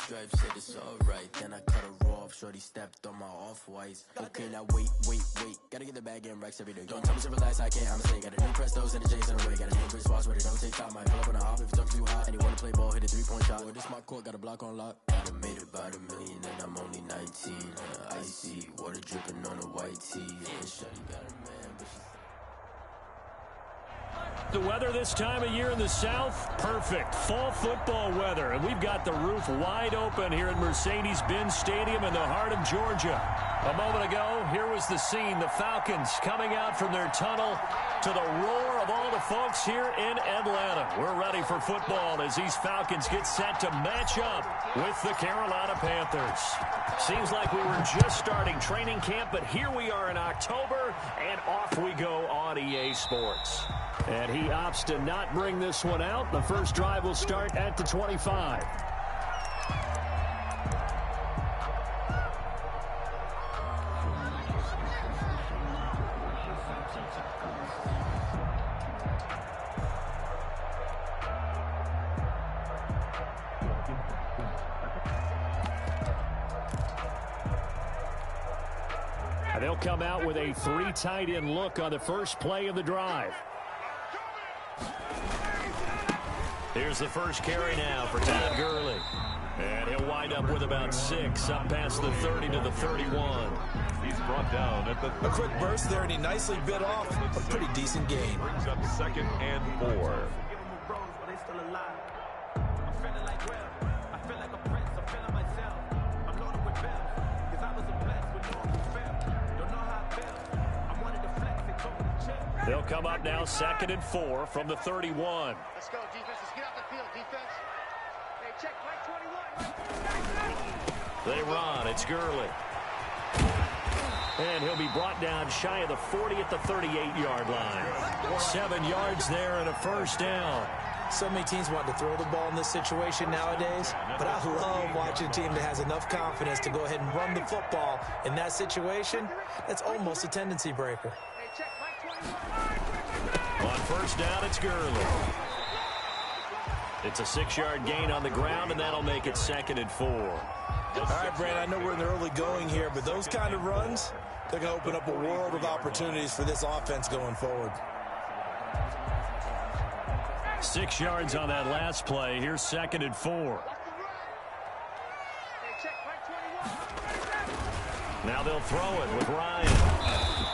stripes, said it's alright. Then I cut her off, shorty stepped on my off-whites. Okay, now wait. Gotta get the bag in racks every day. Don't tell me to relax, I can't, I'm saying. Got a new Prestos and the J's in the way. Got a new Chris Foss, but it don't take time. Might pull up on a hop if it's too hot. And you wanna play ball, hit a 3-point shot. Or this my court, got a block on lock. I done made about $1 million and I'm only 19. Icy, water dripping on a white tee. And shorty got a man, but she's... The weather this time of year in the South, perfect. Fall football weather. And we've got the roof wide open here at Mercedes-Benz Stadium in the heart of Georgia. A moment ago, here was the scene. The Falcons coming out from their tunnel to the roar of all the folks here in Atlanta. We're ready for football as these Falcons get set to match up with the Carolina Panthers. Seems like we were just starting training camp, but here we are in October, and off we go on EA Sports. And he opts to not bring this one out. The first drive will start at the 25. And they'll come out with a 3 tight end look on the first play of the drive. Here's the first carry now for Todd Gurley. And he'll wind up with about 6, up past the 30 to the 31. He's brought down at a quick burst there, and he nicely bit off a pretty decent gain. Brings up 2nd and 4. They'll come up now 2nd and 4 from the 31. Let's go, defense. Let's get out the field, defense. Hey, check, right 21. They run. It's Gurley. And he'll be brought down shy of the 40 at the 38-yard line. 7 yards there and a first down. So many teams want to throw the ball in this situation nowadays, but I love watching a team that has enough confidence to go ahead and run the football in that situation. That's almost a tendency breaker. On first down, it's Gurley. It's a 6-yard gain on the ground, and that'll make it 2nd and 4. All right, Brand, I know we're in the early going here, but those kind of runs, they're going to open up a world of opportunities for this offense going forward. 6 yards on that last play. Here's 2nd and 4. Now they'll throw it with Ryan.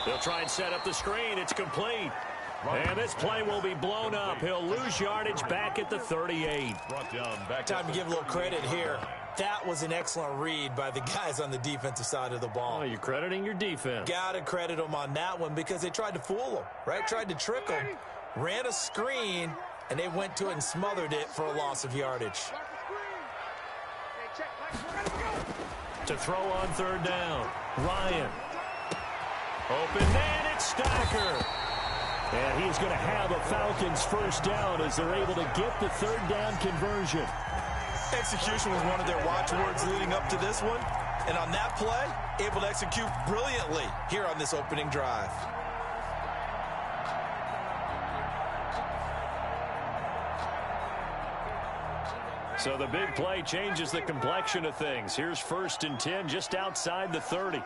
They'll try and set up the screen. It's complete. And this play will be blown up. He'll lose yardage back at the 38. Time to give a little credit here. That was an excellent read by the guys on the defensive side of the ball. Oh, you're crediting your defense. Got to credit them on that one because they tried to fool them, right? Tried to trick them, ran a screen, and they went to it and smothered it for a loss of yardage. To throw on 3rd down, Ryan. Open man, it's Stacker. And he's going to have a Falcons first down as they're able to get the 3rd down conversion. Execution was one of their watchwords leading up to this one. And on that play, able to execute brilliantly here on this opening drive. So the big play changes the complexion of things. Here's 1st and 10 just outside the 30.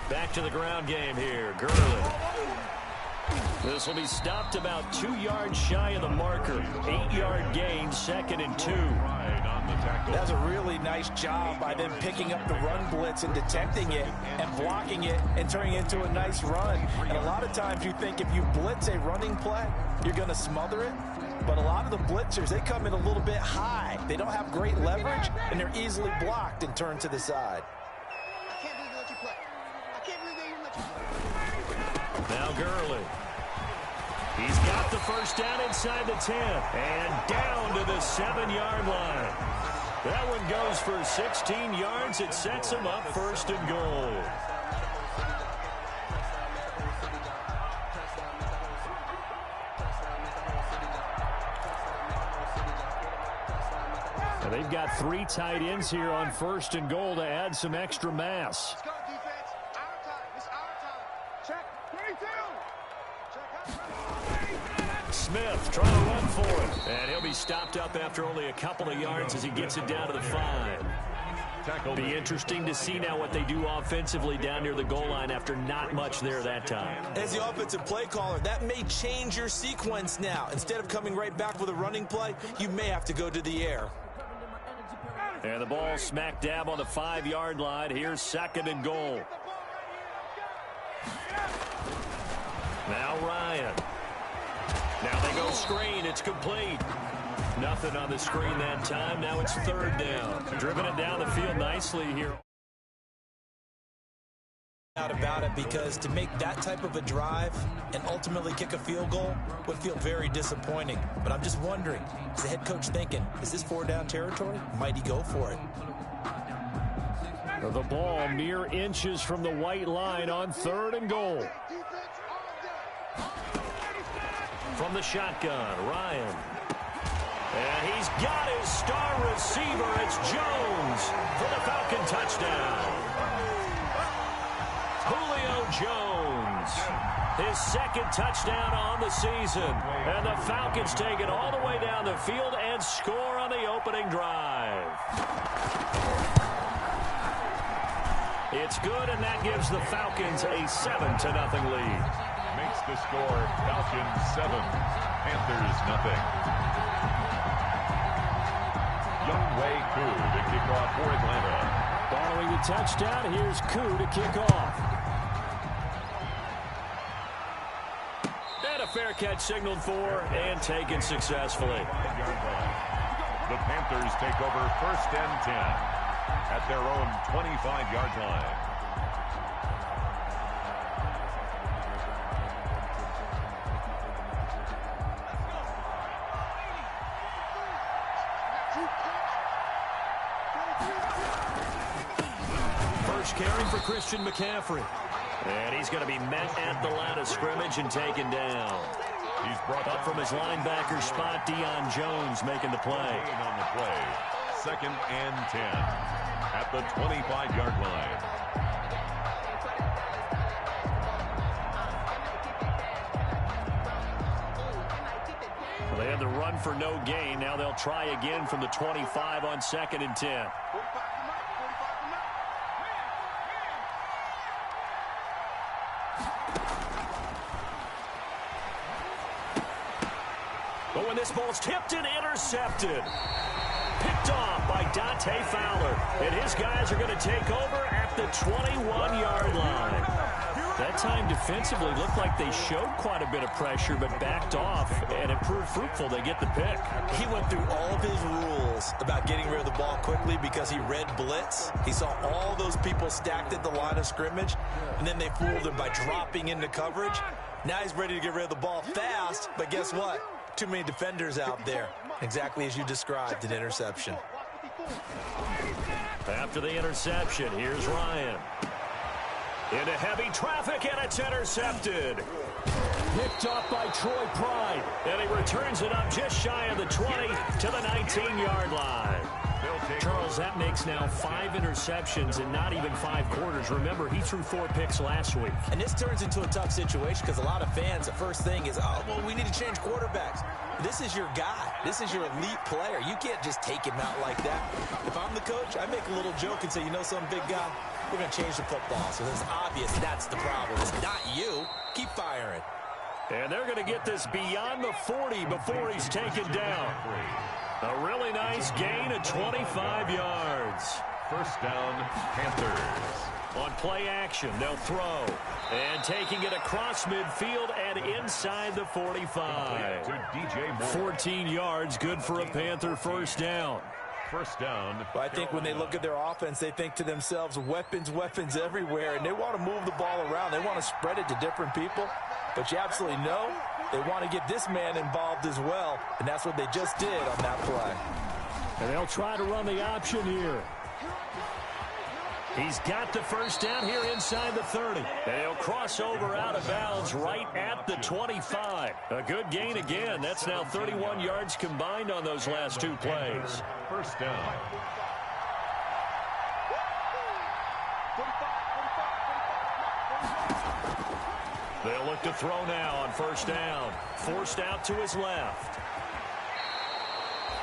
Back to the ground game here. Gurley. This will be stopped about 2 yards shy of the marker. 8-yard gain, 2nd and 2. That's a really nice job by them picking up the run blitz and detecting it and blocking it and turning it into a nice run. And a lot of times you think if you blitz a running play, you're going to smother it. But a lot of the blitzers, they come in a little bit high. They don't have great leverage, and they're easily blocked and turned to the side. I can't believe they let you play. I can't believe they even let you play. Now Gurley. He's got the first down inside the 10 and down to the 7-yard line. That one goes for 16 yards. It sets him up 1st and goal. And they've got 3 tight ends here on 1st and goal to add some extra mass. Let's go, defense. Our time. It's our time. Check. 22. Smith trying to run for it. And he'll be stopped up after only a couple of yards as he gets it down to the 5. Be interesting to see now what they do offensively down near the goal line after not much there that time. As the offensive play caller, that may change your sequence now. Instead of coming right back with a running play, you may have to go to the air. And the ball smack dab on the 5-yard line. Here's 2nd and goal. Now Ryan. Now they go screen. It's complete. Nothing on the screen that time. Now it's 3rd down. Driven it down the field nicely here. Out about it, because to make that type of a drive and ultimately kick a field goal would feel very disappointing. But I'm just wondering, is the head coach thinking, is this 4-down territory? Might he go for it? The ball mere inches from the white line on 3rd and goal. From the shotgun, Ryan. And he's got his star receiver. It's Jones for the Falcon touchdown. Julio Jones, his 2nd touchdown on the season. And the Falcons take it all the way down the field and score on the opening drive. It's good, and that gives the Falcons a 7-0 lead. Makes the score Falcons 7, Panthers nothing. Younghoe Koo to kick off for Atlanta. Following the touchdown, here's Koo to kick off. And a fair catch signaled for and taken successfully. The Panthers take over 1st and 10 at their own 25-yard line. First carry for Christian McCaffrey. And he's going to be met at the line of scrimmage and taken down. He's brought up from his linebacker spot. Deion Jones making the play. On the play. 2nd and 10 at the 25-yard line. They had the run for no gain. Now they'll try again from the 25 on 2nd and 10. But when this ball's tipped and intercepted, picked off by Dante Fowler. And his guys are going to take over at the 21-yard line. That time defensively looked like they showed quite a bit of pressure but backed off, and it proved fruitful. They get the pick. He went through all of his rules about getting rid of the ball quickly because he read blitz. He saw all those people stacked at the line of scrimmage, and then they fooled him by dropping into coverage. Now he's ready to get rid of the ball fast, but guess what? Too many defenders out there. Exactly as you described, an interception. After the interception, here's Ryan. Into heavy traffic, and it's intercepted. Picked off by Troy Pride. And he returns it up just shy of the 20 to the 19-yard line. Charles, that makes now 5 interceptions in not even 5 quarters. Remember, he threw 4 picks last week. And this turns into a tough situation because a lot of fans, the first thing is, oh, well, we need to change quarterbacks. This is your guy. This is your elite player. You can't just take him out like that. If I'm the coach, I make a little joke and say, you know something, big guy? We're going to change the football. So it's obvious that's the problem. It's not you. Keep firing. And they're going to get this beyond the 40 before he's taken down. A really nice gain of 25 yards. First down, Panthers. On play action, they'll throw. And taking it across midfield and inside the 45. To DJ Moore. 14 yards, good for a Panther first down. First down. Well, I think when they look at their offense, they think to themselves, weapons, weapons everywhere. And they want to move the ball around. They want to spread it to different people. But you absolutely know they want to get this man involved as well. And that's what they just did on that play. And they'll try to run the option here. He's got the first down here inside the 30. They'll cross over out of bounds right at the 25. A good gain again. That's now 31 yards combined on those last 2 plays. First down. They'll look to throw now on first down. Forced out to his left.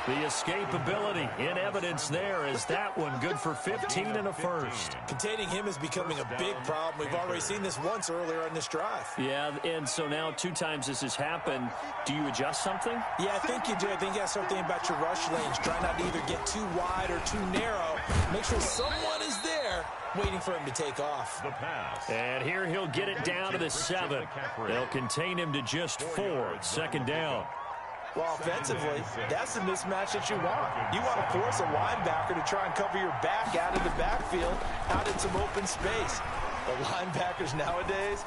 The escapability in evidence there as that one good for 15 and a first. Containing him is becoming a big problem. We've already seen this once earlier in this drive. Yeah, and so now 2 times this has happened. Do you adjust something? Yeah, I think you do. I think you got to start thinking about your rush lanes. Try not to either get too wide or too narrow. Make sure someone is there waiting for him to take off. The pass. And here he'll get it down to the 7. They'll contain him to just 4. Second down. Well, offensively, that's the mismatch that you want. You want to force a linebacker to try and cover your back out of the backfield, out in some open space. The linebackers nowadays.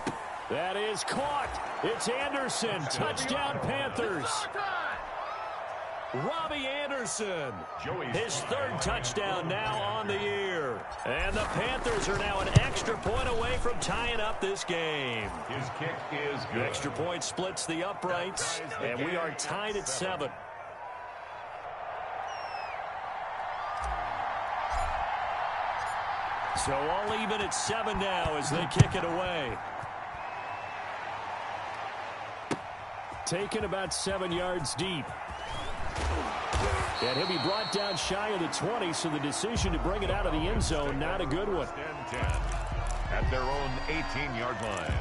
That is caught. It's Anderson. Touchdown, Panthers. Robbie Anderson. His 3rd touchdown now on the year. And the Panthers are now an extra point away from tying up this game. His kick is good. The extra point splits the uprights, and we are tied at 7. So all even at 7 now as they kick it away. Taken about 7 yards deep. And he'll be brought down shy of the 20, so the decision to bring it out of the end zone, not a good one. 10 at their own 18-yard line.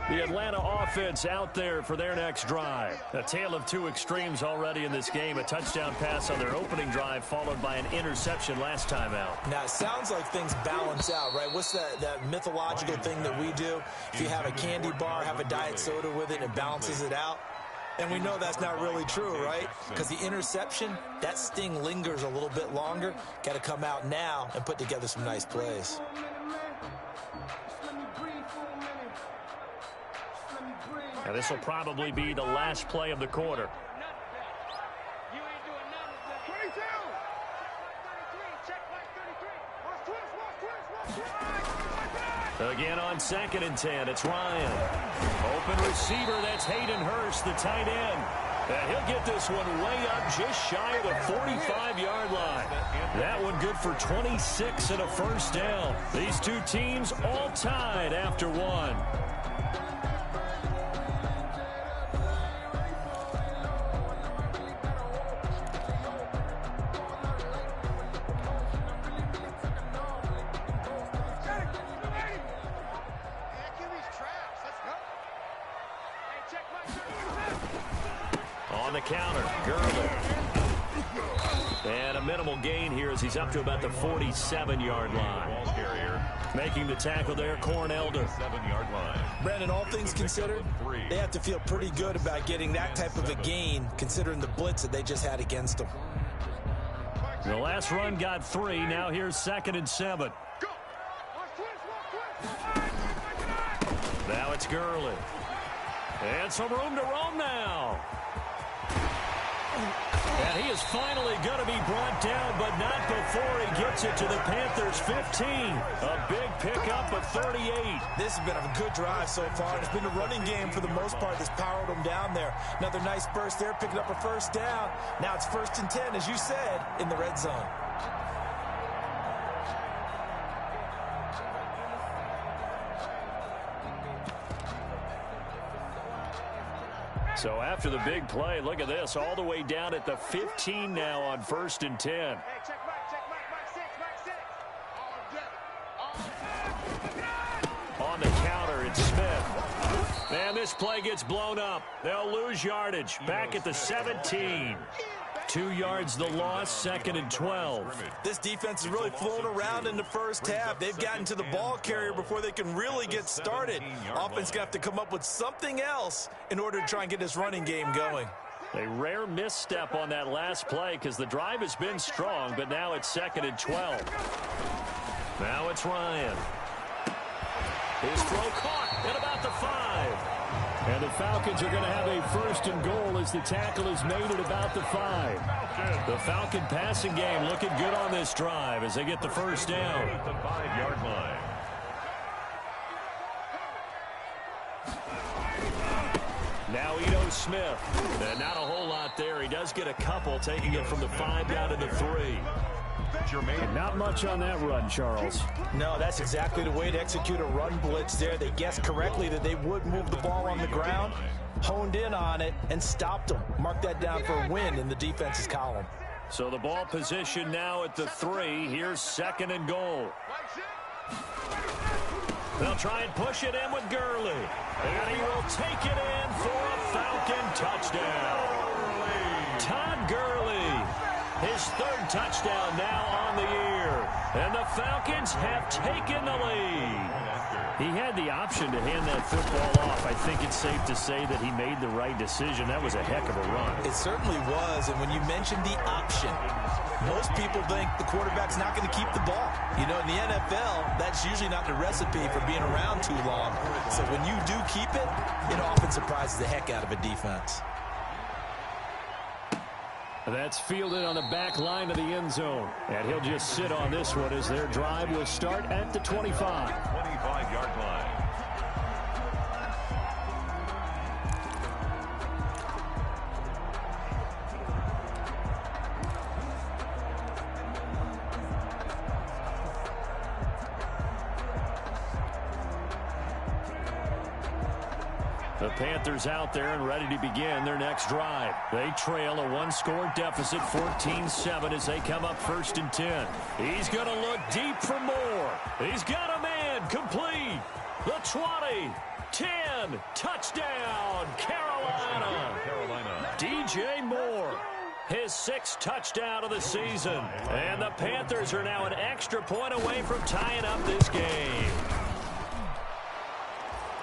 The Atlanta offense out there for their next drive. A tale of 2 extremes already in this game. A touchdown pass on their opening drive followed by an interception last time out. Now, it sounds like things balance out, right? What's that mythological thing that we do? If you have a candy bar, have a diet soda with it, and it balances it out. And we know that's not really true, right? Because the interception, that sting lingers a little bit longer. Got to come out now and put together some nice plays. Now, this will probably be the last play of the quarter. Again on 2nd and 10, it's Ryan. Open receiver, that's Hayden Hurst, the tight end. And he'll get this one way up just shy of the 45-yard line. That one good for 26 and a first down. These 2 teams all tied after 1. On the counter, Gurley. And a minimal gain here as he's up to about the 47-yard line. Making the tackle there, Corn Elder. 7-yard line. Brandon, all things considered, they have to feel pretty good about getting that type of a gain, considering the blitz that they just had against them. The last run got 3. Now here's 2nd and 7. Now it's Gurley. And some room to roam now. And he is finally going to be brought down, but not before he gets it to the Panthers' 15. A big pickup of 38. This has been a good drive so far. It's been a running game for the most part that's powered them down there. Another nice burst there, picking up a first down. Now it's 1st and 10, as you said, in the red zone. So after the big play, look at this, all the way down at the 15 now on 1st and 10. Hey, check back, On the counter, it's Smith. And this play gets blown up. They'll lose yardage. Back at the 17. 2 yards the loss, 2nd and 12. This defense has really flown around in the first half. They've gotten to the ball carrier before they can really get started. Offense going to have to come up with something else in order to try and get this running game going. A rare misstep on that last play because the drive has been strong, but now it's 2nd and 12. Now it's Ryan. His throw caught at about the 5. And the Falcons are going to have a 1st and goal as the tackle is made at about the 5. The Falcon passing game looking good on this drive as they get the first down. At the 5-yard line. Now Ito Smith. And not a whole lot there. He does get a couple, taking it from the 5 down to the 3. Jermaine. Not much on that run, Charles. No, that's exactly the way to execute a run blitz there. They guessed correctly that they would move the ball on the ground, honed in on it, and stopped them. Mark that down for a win in the defense's column. So the ball position now at the 3. Here's 2nd and goal. They'll try and push it in with Gurley. And he will take it in for a Falcon touchdown. Todd Gurley, his 3rd touchdown now on the year. And the Falcons have taken the lead. He had the option to hand that football off. I think it's safe to say that he made the right decision. That was a heck of a run. It certainly was, and when you mentioned the option, most people think the quarterback's not going to keep the ball. You know, in the NFL, that's usually not the recipe for being around too long. So when you do keep it, it often surprises the heck out of a defense. That's fielded on the back line of the end zone. And he'll just sit on this one as their drive will start at the 25. 25-yard line. The Panthers out there and ready to begin their next drive. They trail a 1-score deficit, 14-7, as they come up 1st and 10. He's going to look deep for more. He's got a man complete. The 20, 10, touchdown, Carolina. DJ Moore, his 6th touchdown of the season. And the Panthers are now an extra point away from tying up this game.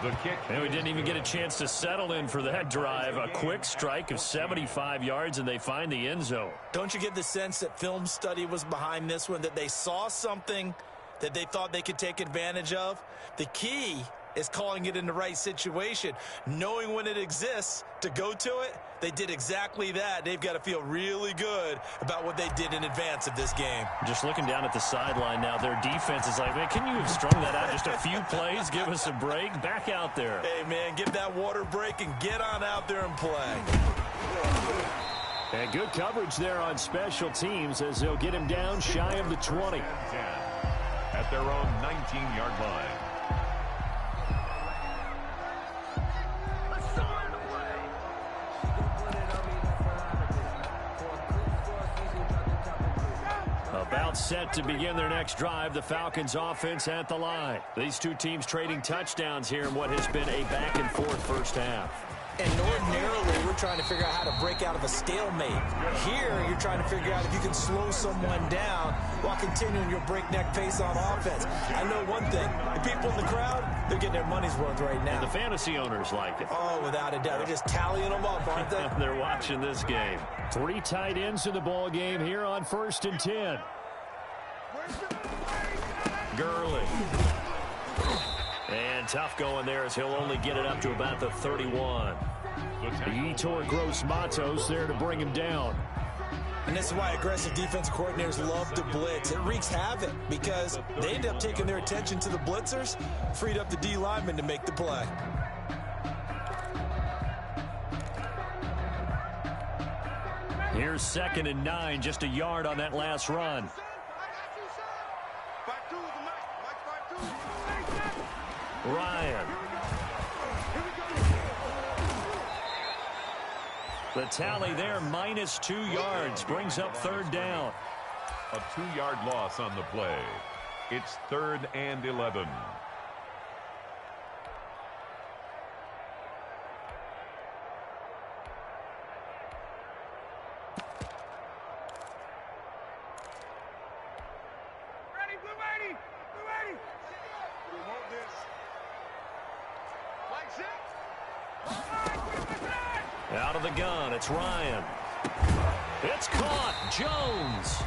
The kick. And we didn't even get a chance to settle in for that drive. A quick strike of 75 yards, and they find the end zone. Don't you get the sense that film study was behind this one, that they saw something that they thought they could take advantage of? The key is calling it in the right situation, knowing when it exists to go to it. They did exactly that. They've got to feel really good about what they did in advance of this game. Just looking down at the sideline now, their defense is like, man, can you have strung that out just a few plays? Give us a break. Back out there. Hey, man, get that water break and get on out there and play. And good coverage there on special teams as they'll get him down shy of the 20. 10 at their own 19-yard line. About set to begin their next drive, the Falcons offense at the line. These two teams trading touchdowns here in what has been a back-and-forth first half. And ordinarily, we're trying to figure out how to break out of a stalemate. Here, you're trying to figure out if you can slow someone down while continuing your breakneck pace on offense. I know one thing. The people in the crowd, they're getting their money's worth right now. And the fantasy owners like it. Oh, without a doubt. They're just tallying them up, aren't they? They're watching this game. 3 tight ends in the ball game here on 1st and 10. Gurley. And tough going there as he'll only get it up to about the 31. Yetur Gross-Matos there to bring him down. And this is why aggressive defense coordinators love to blitz. It wreaks havoc because they end up taking their attention to the blitzers, freed up the D lineman to make the play. Here's 2nd and 9, just a yard on that last run. Ryan. The tally there, minus 2 yards, brings up 3rd down. A 2-yard loss on the play. It's 3rd and 11. Out of the gun, it's Ryan. It's caught, Jones.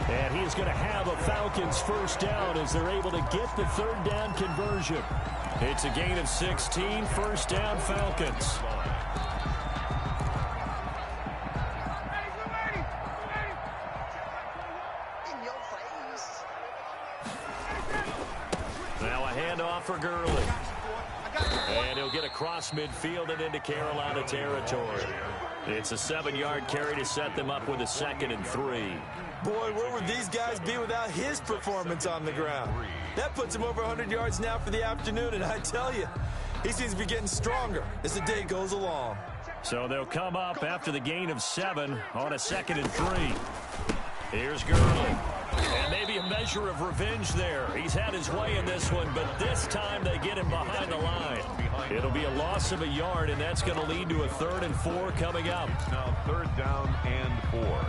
And he is going to have a Falcons 1st down as they're able to get the 3rd down conversion. It's a gain of 16, 1st down Falcons. Now a handoff for Gurley. And he'll get across midfield and into Carolina territory. It's a 7-yard carry to set them up with a 2nd and 3. Boy, where would these guys be without his performance on the ground? That puts him over 100 yards now for the afternoon, and I tell you, he seems to be getting stronger as the day goes along. So they'll come up after the gain of 7 on a 2nd and 3. Here's Gurley. And maybe a measure of revenge there. He's had his way in this one, but this time they get him behind the line. It'll be a loss of a yard, and that's going to lead to a 3rd and 4 coming up. Now 3rd down and 4.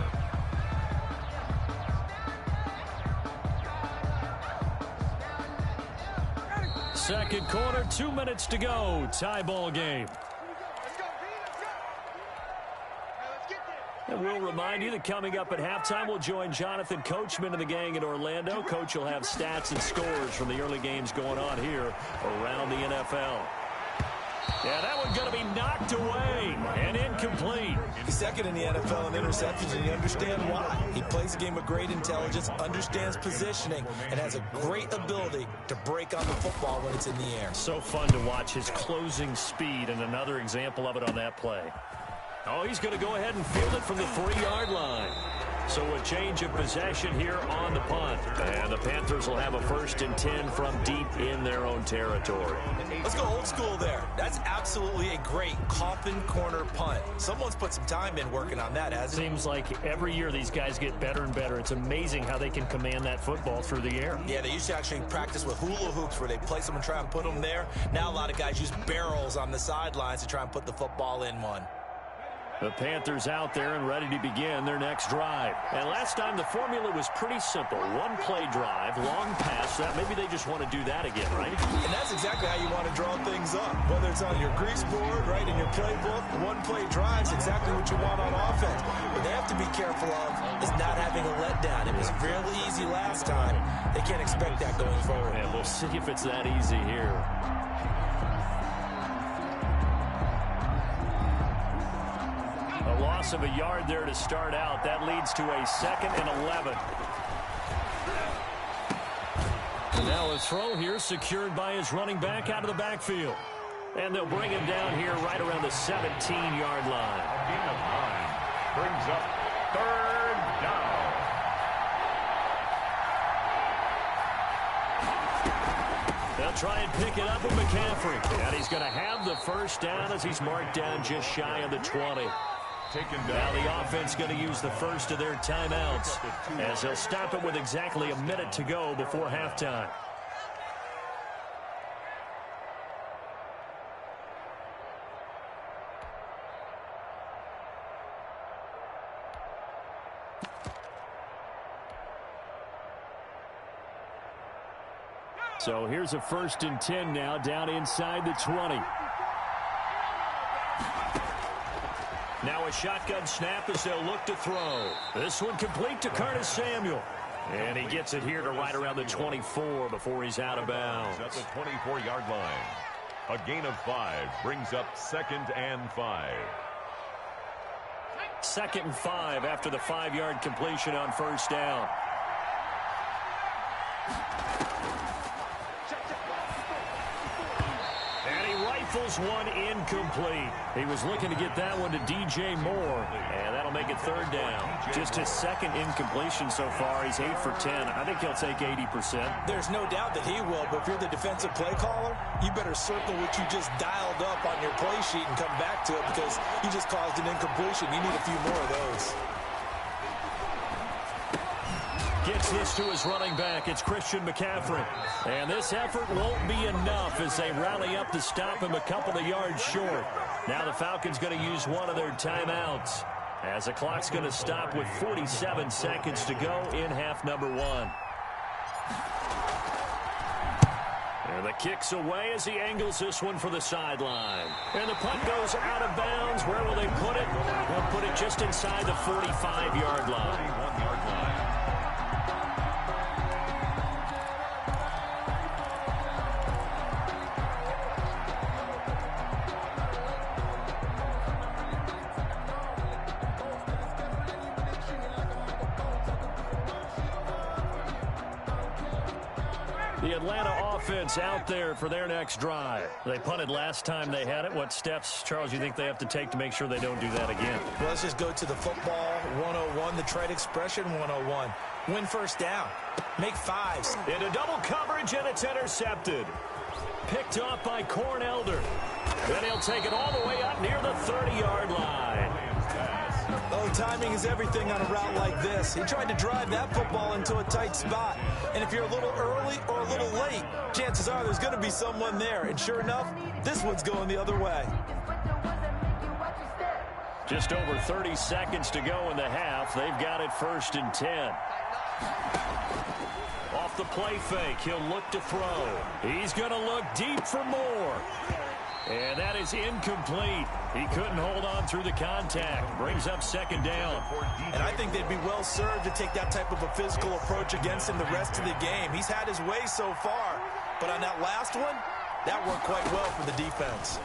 Second quarter, 2 minutes to go. Tie ball game. And we'll remind you that coming up at halftime, we'll join Jonathan Coachman and the gang in Orlando. Coach will have stats and scores from the early games going on here around the NFL. Yeah, that one's going to be knocked away and incomplete. He's 2nd in the NFL in interceptions, and you understand why. He plays a game of great intelligence, understands positioning, and has a great ability to break on the football when it's in the air. So fun to watch his closing speed, and another example of it on that play. Oh, he's going to go ahead and field it from the 3-yard line. So a change of possession here on the punt. And the Panthers will have a 1st and 10 from deep in their own territory. Let's go old school there. That's absolutely a great coffin corner punt. Someone's put some time in working on that, hasn't it? Seems like every year these guys get better and better. It's amazing how they can command that football through the air. Yeah, they used to actually practice with hula hoops where they place them and try and put them there. Now a lot of guys use barrels on the sidelines to try and put the football in one. The Panthers out there and ready to begin their next drive. And last time the formula was pretty simple. 1-play drive, long pass. That maybe they just want to do that again, right? And that's exactly how you want to draw things up. Whether it's on your grease board, right, in your playbook, 1-play drives exactly what you want on offense. What they have to be careful of is not having a letdown. It was fairly easy last time. They can't expect that going forward. And we'll see if it's that easy here. A loss of a yard there to start out. That leads to a 2nd and 11. And now a throw here secured by his running back out of the backfield. And they'll bring him down here right around the 17-yard line. A gain of 9 brings up 3rd down. They'll try and pick it up with McCaffrey. And he's going to have the 1st down as he's marked down just shy of the 20. Now the offense going to use the first of their timeouts as they'll stop it with exactly a minute to go before halftime. So here's a 1st and 10 now down inside the 20. Now a shotgun snap as they'll look to throw. This one complete to Curtis Samuel. And he gets it here to right around the 24 before he's out of bounds. At the 24-yard line. A gain of 5 brings up 2nd and 5. 2nd and 5 after the 5-yard completion on 1st down. Rifles one incomplete. He was looking to get that one to DJ Moore, and that'll make it 3rd down. Just his 2nd incompletion so far. He's 8 for 10. I think he'll take 80%. There's no doubt that he will, but if you're the defensive play caller, you better circle what you just dialed up on your play sheet and come back to it because you just caused an incompletion. You need a few more of those. Gets this to his running back. It's Christian McCaffrey. And this effort won't be enough as they rally up to stop him a couple of yards short. Now the Falcons going to use one of their timeouts as the clock's going to stop with 47 seconds to go in half number 1. And the kick's away as he angles this one for the sideline. And the punt goes out of bounds. Where will they put it? They'll put it just inside the 45-yard line. 41-yard line. The Atlanta offense out there for their next drive. They punted last time they had it. What steps, Charles, you think they have to take to make sure they don't do that again? Well, let's just go to the football 101, the trade expression 101. Win first down. Make fives. Into double coverage, and it's intercepted. Picked off by Cornelder. Then he'll take it all the way up near the 30-yard line. Oh, timing is everything on a route like this. He tried to drive that football into a tight spot. And if you're a little early or a little late, chances are there's going to be someone there. And sure enough, this one's going the other way. Just over 30 seconds to go in the half. They've got it 1st and 10. Off the play fake, he'll look to throw. He's going to look deep for more. And that is incomplete. He couldn't hold on through the contact. Brings up 2nd down. And I think they'd be well served to take that type of a physical approach against him the rest of the game. He's had his way so far. But on that last one, that worked quite well for the defense.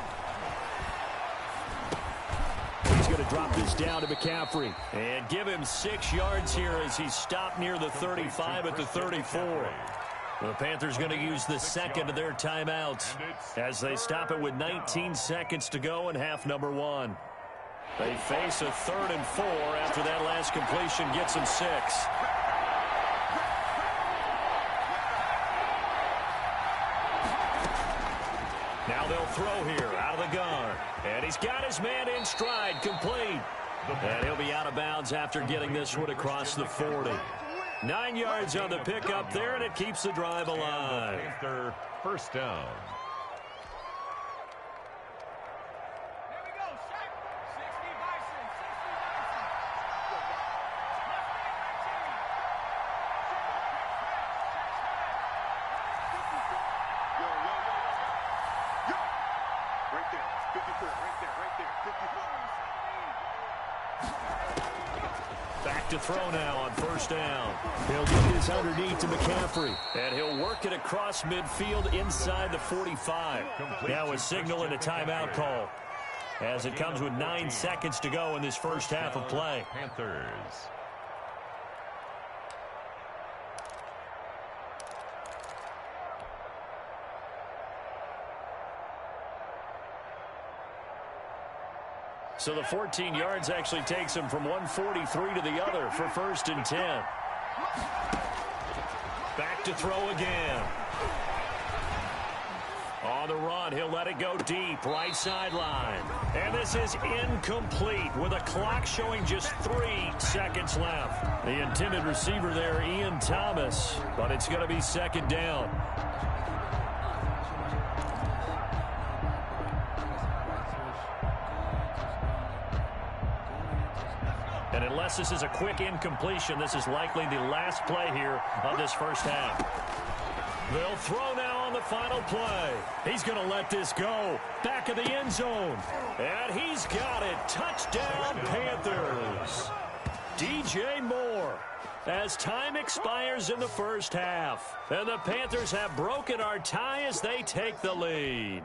He's going to drop this down to McCaffrey. And give him 6 yards here as he's stopped near the 35 at the 34. The Panthers going to use the second of their timeouts as they stop it with 19 seconds to go in half number 1. They face a 3rd and 4 after that last completion gets them 6. Now they'll throw here out of the gun. And he's got his man in stride, complete. And he'll be out of bounds after getting this one across the 40. 9 yards on the pickup there, and it keeps the drive alive. Panther 1st down. Back to throw now on 1st down. He'll get this underneath to McCaffrey. And he'll work it across midfield inside the 45. Now a signal and a timeout call as it comes with 9 seconds to go in this first half of play. Panthers. So the 14 yards actually takes him from 143 to the other for 1st and 10. Back to throw again. On the run, he'll let it go deep, right sideline. And this is incomplete with a clock showing just 3 seconds left. The intended receiver there, Ian Thomas, but it's going to be 2nd down. And unless this is a quick incompletion, this is likely the last play here of this first half. They'll throw now on the final play. He's going to let this go. Back of the end zone. And he's got it. Touchdown, Panthers. DJ Moore. As time expires in the first half. And the Panthers have broken our tie as they take the lead.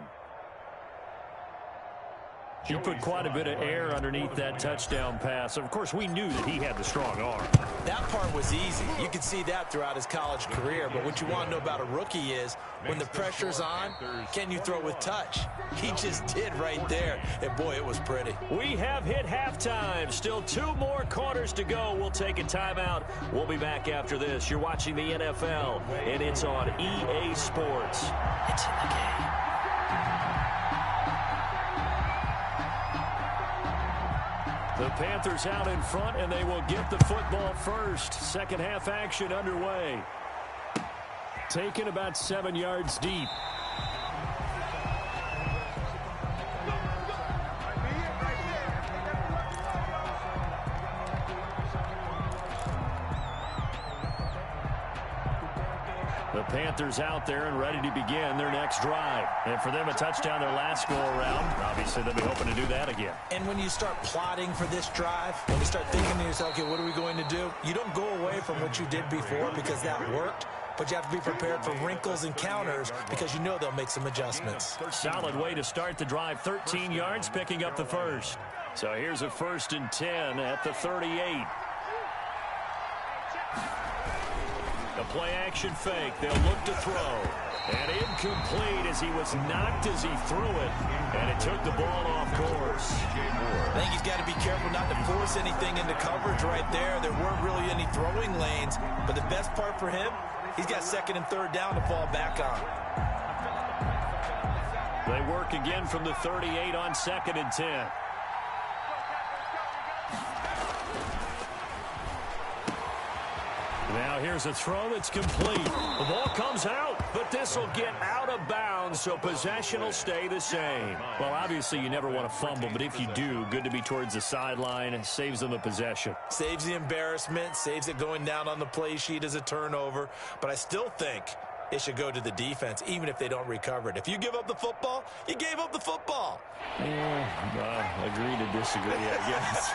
He put quite a bit of air underneath that touchdown pass. Of course, we knew that he had the strong arm. That part was easy. You could see that throughout his college career. But what you want to know about a rookie is when the pressure's on, can you throw with touch? He just did right there. And, boy, it was pretty. We have hit halftime. Still 2 more quarters to go. We'll take a timeout. We'll be back after this. You're watching the NFL, and it's on EA Sports. It's in the game. The Panthers out in front, and they will get the football first. Second half action underway. Taken about 7 yards deep. The Panthers out there and ready to begin their next drive. And for them, a touchdown their last go-around. Obviously, they'll be hoping to do that again. And when you start plotting for this drive, when you start thinking to yourself, okay, what are we going to do? You don't go away from what you did before because that worked. But you have to be prepared for wrinkles and counters because you know they'll make some adjustments. Solid way to start the drive. 13 yards, picking up the first. So here's a 1st and 10 at the 38. A play-action fake. They'll look to throw. And incomplete as he was knocked as he threw it. And it took the ball off course. I think he's got to be careful not to force anything into coverage right there. There weren't really any throwing lanes. But the best part for him, he's got second and third down to fall back on. They work again from the 38 on 2nd and 10. Now here's a throw that's complete. The ball comes out, but this will get out of bounds, so possession will stay the same. Well, obviously you never want to fumble, but if you do, good to be towards the sideline. It saves them the possession. Saves the embarrassment, saves it going down on the play sheet as a turnover. But I still think it should go to the defense, even if they don't recover it. If you give up the football, you gave up the football. Agree to disagree, I guess.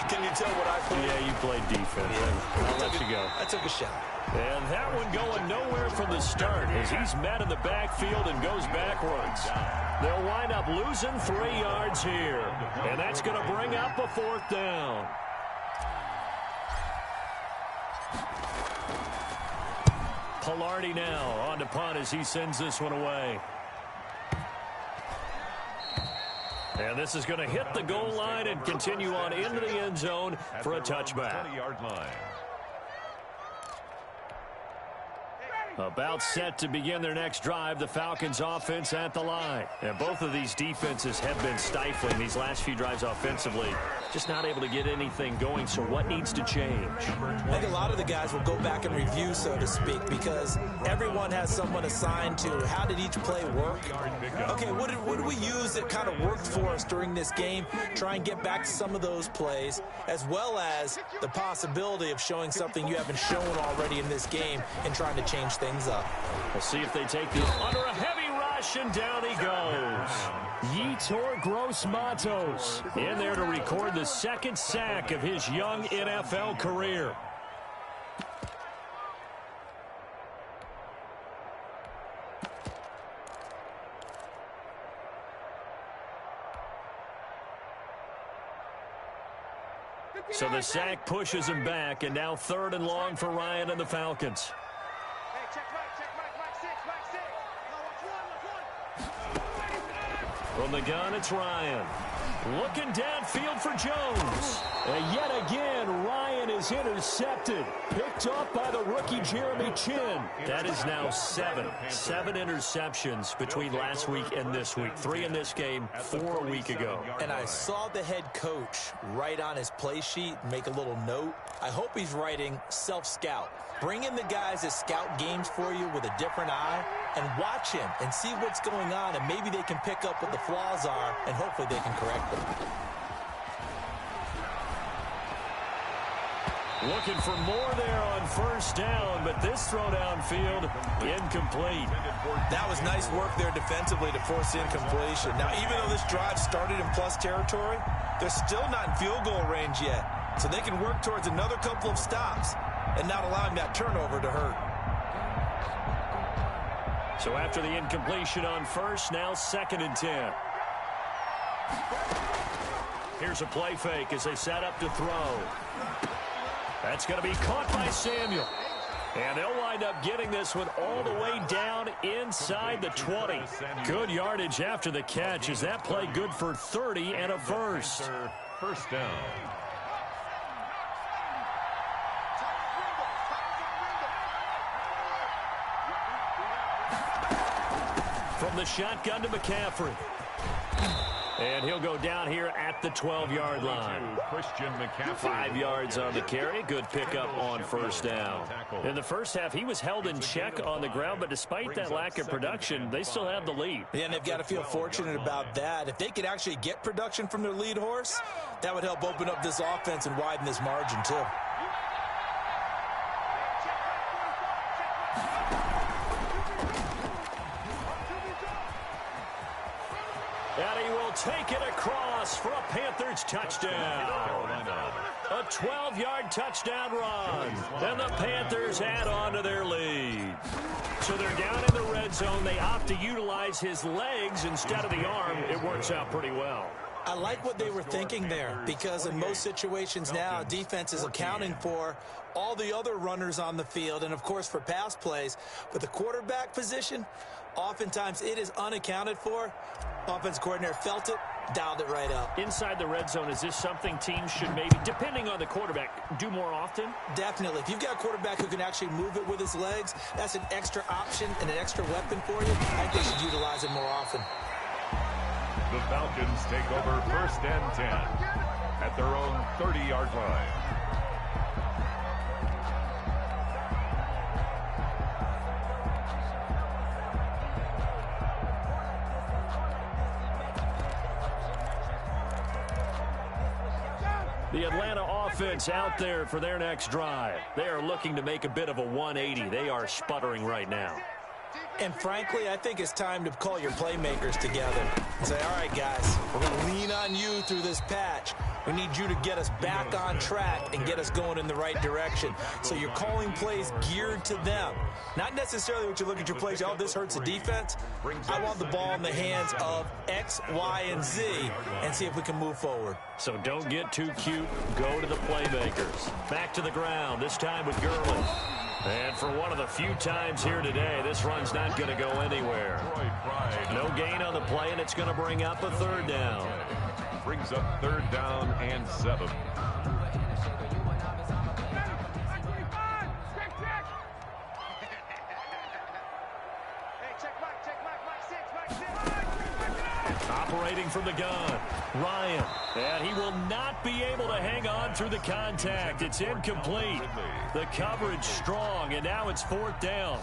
Can you tell what I played? Yeah, you played defense. Yeah. I'll let you go. I took a shot. And that one going nowhere from the start as he's met in the backfield and goes backwards. They'll wind up losing 3 yards here. And that's going to bring up a 4th down. Pilardi now on to punt as he sends this one away. And this is going to hit the goal line and continue on into the end zone for a touchback. 20-yard line. About set to begin their next drive, the Falcons offense at the line. And both of these defenses have been stifling these last few drives offensively. Just not able to get anything going, so what needs to change? I think a lot of the guys will go back and review, so to speak, because everyone has someone assigned to how did each play work. Okay, what did we use that kind of worked for us during this game? Try and get back to some of those plays, as well as the possibility of showing something you haven't shown already in this game and trying to change things up. We'll see if they take this under a heavy rush, and down he goes. Yetur Gross-Matos in there to record the 2nd sack of his young NFL career. So the sack pushes him back, and now 3rd and long for Ryan and the Falcons. From the gun, it's Ryan. Looking downfield for Jones. And yet again, Ryan is intercepted. Picked up by the rookie Jeremy Chin. That is now 7 interceptions between last week and this week. 3 in this game, 4 a week ago. And I saw the head coach write on his play sheet, make a little note. I hope he's writing self-scout. Bring in the guys that scout games for you with a different eye and watch him and see what's going on, and maybe they can pick up what the flaws are, and hopefully they can correct them. Looking for more there on 1st down, but this throw downfield, incomplete. That was nice work there defensively to force incompletion. Now, even though this drive started in plus territory, they're still not in field goal range yet. So they can work towards another couple of stops and not allowing that turnover to hurt. So after the incompletion on 1st, now 2nd and 10. Here's a play fake as they set up to throw. That's going to be caught by Samuel. And they'll wind up getting this one all the way down inside the 20. Good yardage after the catch. Is that play good for 30 and a first? 1st down. From the shotgun to McCaffrey. And he'll go down here at the 12-yard line. Christian McCaffrey. 5 yards on the carry. Good pickup on 1st down. In the first half, he was held in check on the ground, but despite that lack of production, they still have the lead. Yeah, and they've got to feel fortunate about that. If they could actually get production from their lead horse, that would help open up this offense and widen this margin, too. And he will take it across for a Panthers touchdown. A 12-yard touchdown run. And the Panthers add on to their lead. So they're down in the red zone. They opt to utilize his legs instead of the arm. It works out pretty well. I like what they were thinking there, because in most situations now, defense is accounting for all the other runners on the field and, of course, for pass plays. But the quarterback position, oftentimes it is unaccounted for. Offense coordinator felt it, dialed it right up. Inside the red zone, is this something teams should maybe, depending on the quarterback, do more often? Definitely. If you've got a quarterback who can actually move it with his legs, that's an extra option and an extra weapon for you. I think they should utilize it more often. The Falcons take over 1st and 10 at their own 30-yard line. The Atlanta offense out there for their next drive. They are looking to make a bit of a 180. They are sputtering right now. And frankly, I think it's time to call your playmakers together and say, all right, guys, we're going to lean on you through this patch. We need you to get us back on track and get us going in the right direction. So you're calling plays geared to them. Not necessarily what you look at your plays, oh, this hurts the defense. I want the ball in the hands of X, Y, and Z and see if we can move forward. So don't get too cute. Go to the playmakers. Back to the ground, this time with Gurley. And for one of the few times here today, this run's not going to go anywhere. No gain on the play, and it's going to bring up a 3rd down. Brings up 3rd down and 7. Operating from the gun, Ryan. And he will not be able to hang on through the contact. It's incomplete. The coverage strong, and now it's 4th down.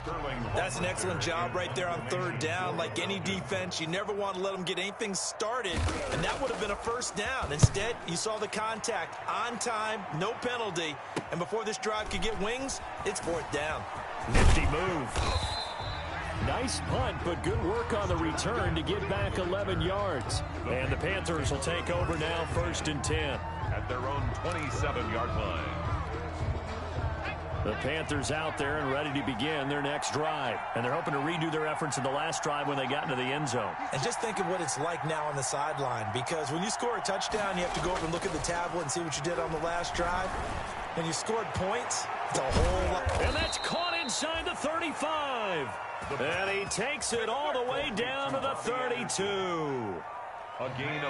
That's an excellent job right there on 3rd down. Like any defense, you never want to let them get anything started, and that would have been a 1st down. Instead, you saw the contact on time, no penalty, and before this drive could get wings, it's 4th down. Nifty move. Nice punt, but good work on the return to get back 11 yards. And the Panthers will take over now, 1st and 10. At their own 27-yard line. The Panthers out there and ready to begin their next drive. And they're hoping to redo their efforts in the last drive when they got into the end zone. And just think of what it's like now on the sideline, because when you score a touchdown, you have to go over and look at the tablet and see what you did on the last drive. When you scored points, it's a whole lot. And that's caught inside the 35. And he takes it all the way down to the 32.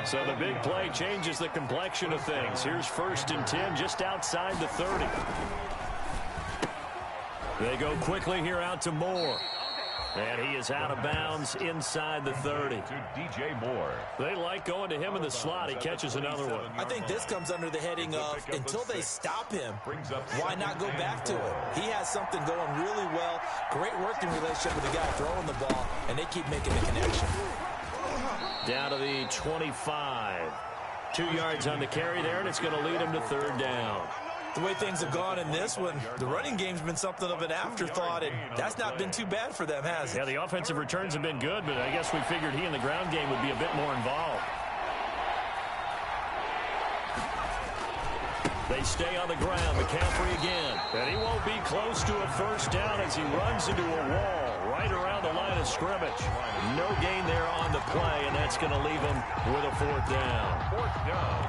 So the big play changes the complexion of things. Here's 1st and 10 just outside the 30. They go quickly here out to Moore. And he is out of bounds inside the 30. To DJ Moore. They like going to him in the slot. He catches another one. I think this comes under the heading of, until they stop him, why not go back to it? He has something going really well. Great working relationship with the guy throwing the ball, and they keep making the connection. Down to the 25. 2 yards on the carry there, and it's going to lead him to 3rd down. The way things have gone in this one, the running game's been something of an afterthought, and that's not been too bad for them, has it? Yeah, the offensive returns have been good, but I guess we figured he in the ground game would be a bit more involved. They stay on the ground. McCaffrey again. And he won't be close to a 1st down as he runs into a wall right around the line of scrimmage. No gain there on the play, and that's going to leave him with a 4th down. 4th down.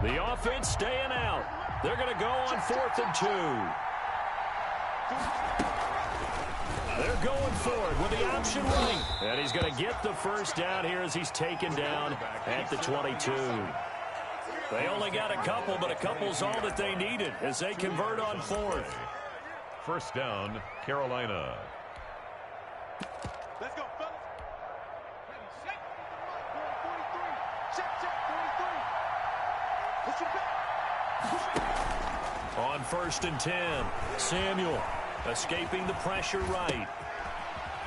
The offense staying out. They're going to go on 4th and 2. They're going forward with the option running. And he's going to get the 1st down here as he's taken down at the 22. They only got a couple, but a couple's all that they needed as they convert on 4th. 1st down, Carolina. Let's go, fellas. Ready, set. 43. Check, 43. Push it back. On 1st and 10, Samuel escaping the pressure right.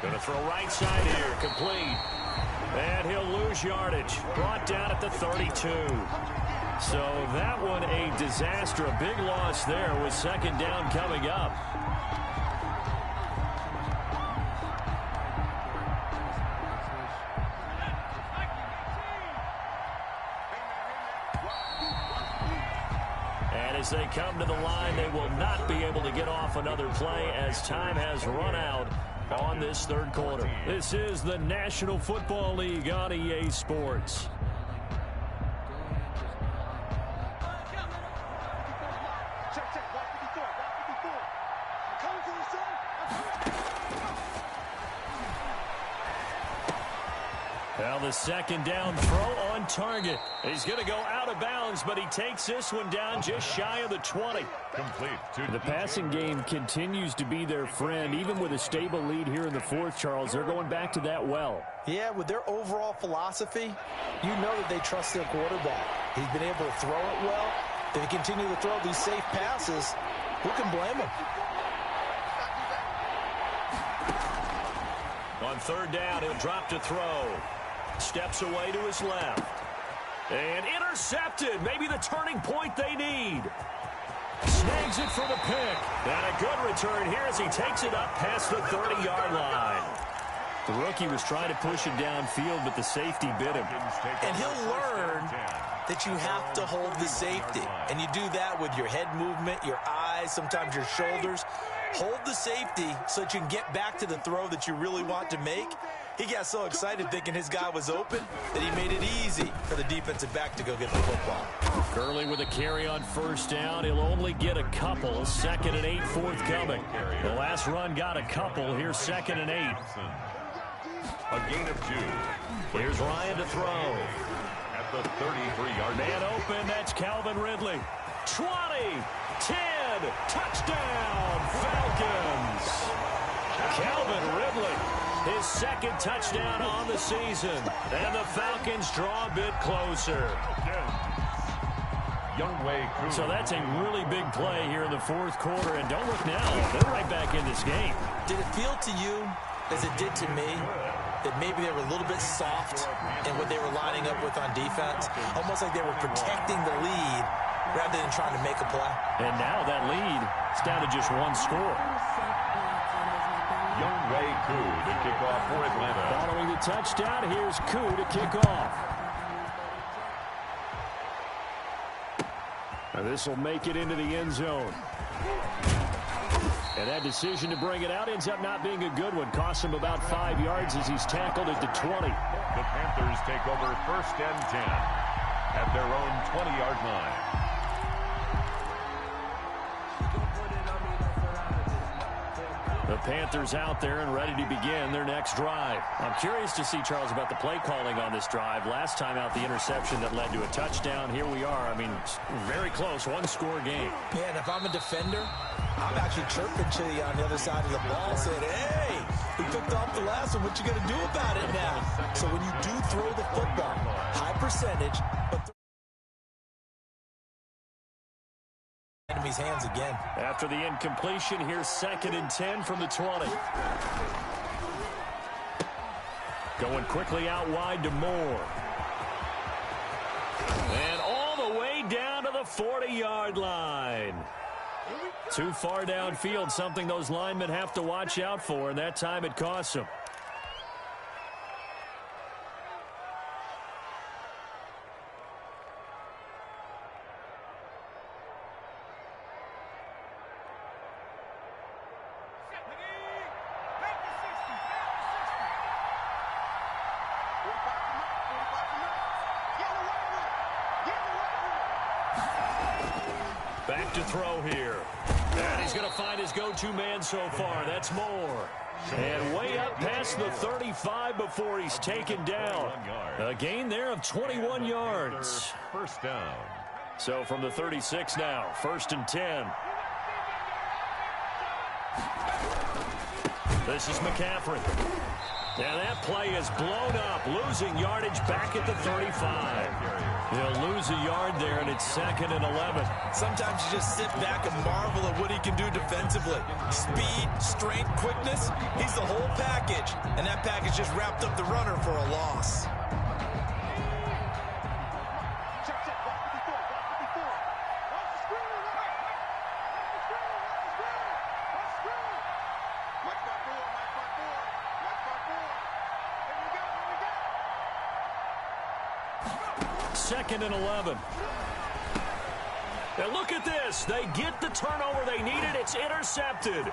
Going to throw right side here, complete. And he'll lose yardage. Brought down at the 32. So that one a disaster, a big loss there with 2nd down coming up. And as they come to the line, they will not be able to get off another play as time has run out on this third quarter. This is the National Football League on EA Sports. Well, the second down throw on target. He's going to go out of bounds, but he takes this one down just shy of the 20. Complete. The passing game continues to be their friend. Even with a stable lead here in the fourth, Charles, they're going back to that well. Yeah, with their overall philosophy, you know that they trust their quarterback. He's been able to throw it well. If they continue to throw these safe passes, who can blame them? On third down, he'll drop to throw. Steps away to his left. And intercepted. Maybe the turning point they need. Snags it for the pick. And a good return here as he takes it up past the 30-yard line. The rookie was trying to push it downfield, but the safety bit him. And he'll learn that you have to hold the safety. And you do that with your head movement, your eyes, sometimes your shoulders. Hold the safety so that you can get back to the throw that you really want to make. He got so excited thinking his guy was open that he made it easy for the defensive back to go get the football. Gurley with a carry on first down. He'll only get a couple. 2nd and 8 forthcoming. The last run got a couple. Here's 2nd and 8. A gain of 2. Here's Ryan to throw. At the 33-yard line. Man open, that's Calvin Ridley. 20, 10, touchdown, Falcons. Calvin Ridley, his second touchdown on the season. And the Falcons draw a bit closer. So that's a really big play here in the fourth quarter. And don't look now, they're right back in this game. Did it feel to you, as it did to me, that maybe they were a little bit soft in what they were lining up with on defense? Almost like they were protecting the lead rather than trying to make a play. And now that lead is down to just one score. Younghoe Koo to kick off for Atlanta. Following the touchdown, here's Koo to kick off. Now this will make it into the end zone. And that decision to bring it out ends up not being a good one. Costs him about 5 yards as he's tackled at the 20. The Panthers take over 1st and 10 at their own 20-yard line. The Panthers out there and ready to begin their next drive. I'm curious to see, Charles, about the play calling on this drive. Last time out, the interception that led to a touchdown. Here we are. I mean, very close, one-score game. Man, if I'm a defender, I'm actually chirping to you on the other side of the ball saying, hey, we picked off the last one. What you going to do about it now? So when you do throw the football, high percentage, but enemy's hands again. After the incompletion, here's 2nd and 10 from the 20. Going quickly out wide to Moore. And all the way down to the 40-yard line. Too far downfield, something those linemen have to watch out for, and that time it costs them. Back to throw here. And he's going to find his go-to man so far. That's Moore. And way up past the 35 before he's taken down. A gain there of 21 yards. First down. So from the 36 now, 1st and 10. This is McCaffrey. Now that play is blown up, losing yardage back at the 35. He'll lose a yard there, and it's 2nd and 11. Sometimes you just sit back and marvel at what he can do defensively. Speed, strength, quickness, he's the whole package. And that package just wrapped up the runner for a loss. Second and 11. And look at this. They get the turnover they needed. It's intercepted.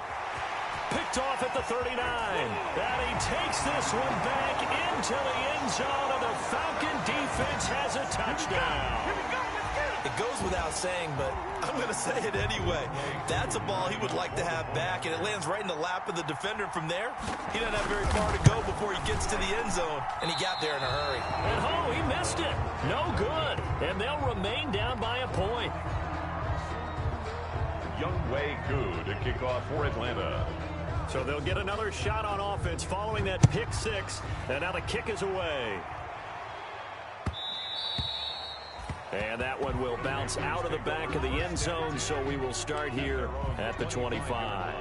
Picked off at the 39. And he takes this one back into the end zone, and the Falcon defense has a touchdown. It goes without saying, but I'm going to say it anyway. That's a ball he would like to have back, and it lands right in the lap of the defender. From there, he doesn't have very far to go before he gets to the end zone, and he got there in a hurry. And oh, he missed it. No good. And they'll remain down by a point. Younghoe Koo to kick off for Atlanta. So they'll get another shot on offense following that pick six. And now the kick is away. And that one will bounce out of the back of the end zone, so we will start here at the 25.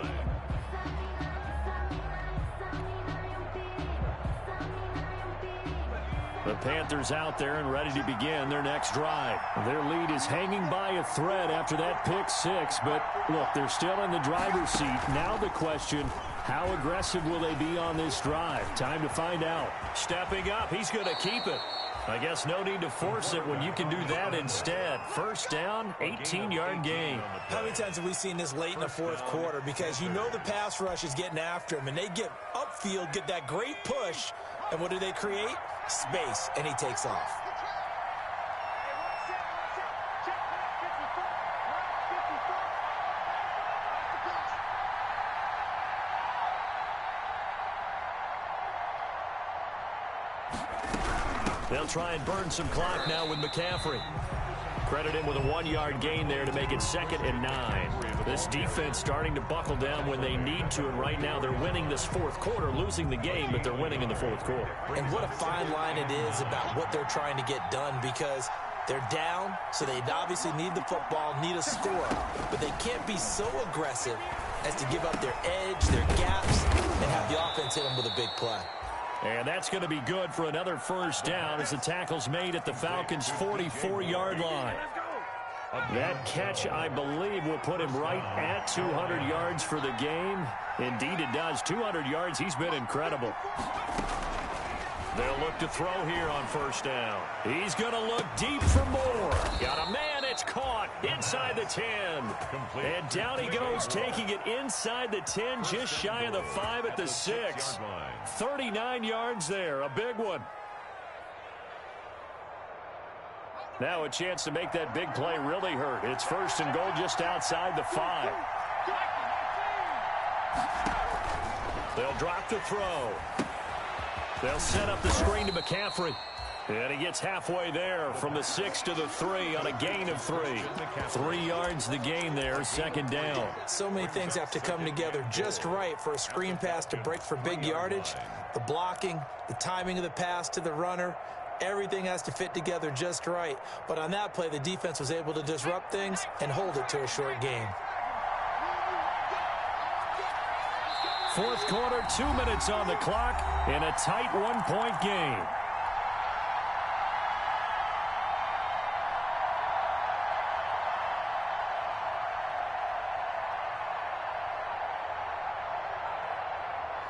The Panthers out there and ready to begin their next drive. Their lead is hanging by a thread after that pick six, but look, they're still in the driver's seat. Now the question, how aggressive will they be on this drive? Time to find out. Stepping up, he's going to keep it. I guess no need to force it when you can do that instead. First down, 18-yard gain. How many times have we seen this late in the fourth quarter? Because you know the pass rush is getting after him, and they get upfield, get that great push, and what do they create? Space, and he takes off. They'll try and burn some clock now with McCaffrey. Credit him with a 1-yard gain there to make it 2nd and 9. This defense starting to buckle down when they need to, and right now they're winning this fourth quarter, losing the game, but they're winning in the fourth quarter. And what a fine line it is about what they're trying to get done, because they're down, so they obviously need the football, need a score, but they can't be so aggressive as to give up their edge, their gaps, and have the offense hit them with a big play. And that's going to be good for another first down as the tackle's made at the Falcons' 44-yard line. That catch, I believe, will put him right at 200 yards for the game. Indeed, it does. 200 yards. He's been incredible. They'll look to throw here on first down. He's going to look deep for more. Got a man. It's caught inside the 10. And down he goes, taking it inside the 10, just shy of the 5 at the 6. 39 yards there. A big one. Now a chance to make that big play really hurt. It's 1st and goal just outside the 5. They'll drop the throw. They'll set up the screen to McCaffrey. And he gets halfway there from the 6 to the 3 on a gain of 3. 3 yards the gain there, 2nd down. So many things have to come together just right for a screen pass to break for big yardage. The blocking, the timing of the pass to the runner, everything has to fit together just right. But on that play, the defense was able to disrupt things and hold it to a short gain. Fourth quarter, 2 minutes on the clock, in a tight 1-point game.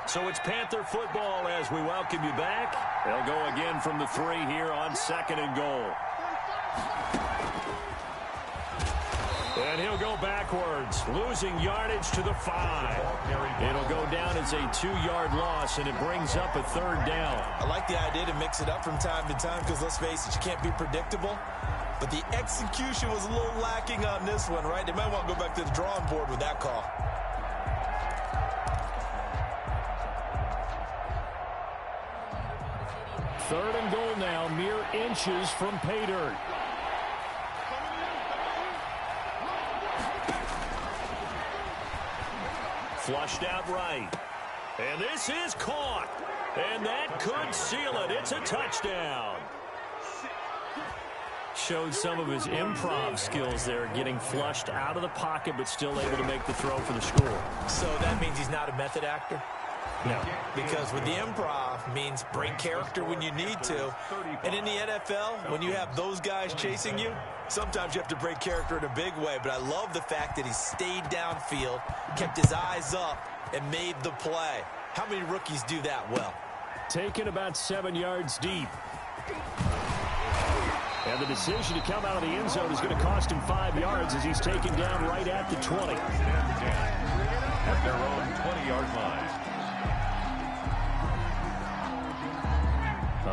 So it's Panther football as we welcome you back. They'll go again from the 3 here on 2nd and goal. And he'll go backwards, losing yardage to the 5. It'll go down as a 2-yard loss, and it brings up a 3rd down. I like the idea to mix it up from time to time because, let's face it, you can't be predictable. But the execution was a little lacking on this one, right? They might want to go back to the drawing board with that call. Third and goal now, mere inches from pay dirt. Flushed out right. And this is caught. And that could seal it. It's a touchdown. Showed some of his improv skills there, getting flushed out of the pocket, but still able to make the throw for the score. So that means he's not a method actor? No. Because with the improv means break character when you need to. And in the NFL, when you have those guys chasing you, sometimes you have to break character in a big way. But I love the fact that he stayed downfield, kept his eyes up, and made the play. How many rookies do that well? Taken about 7 yards deep. And the decision to come out of the end zone is going to cost him 5 yards as he's taken down right at the 20. At their own 20-yard line.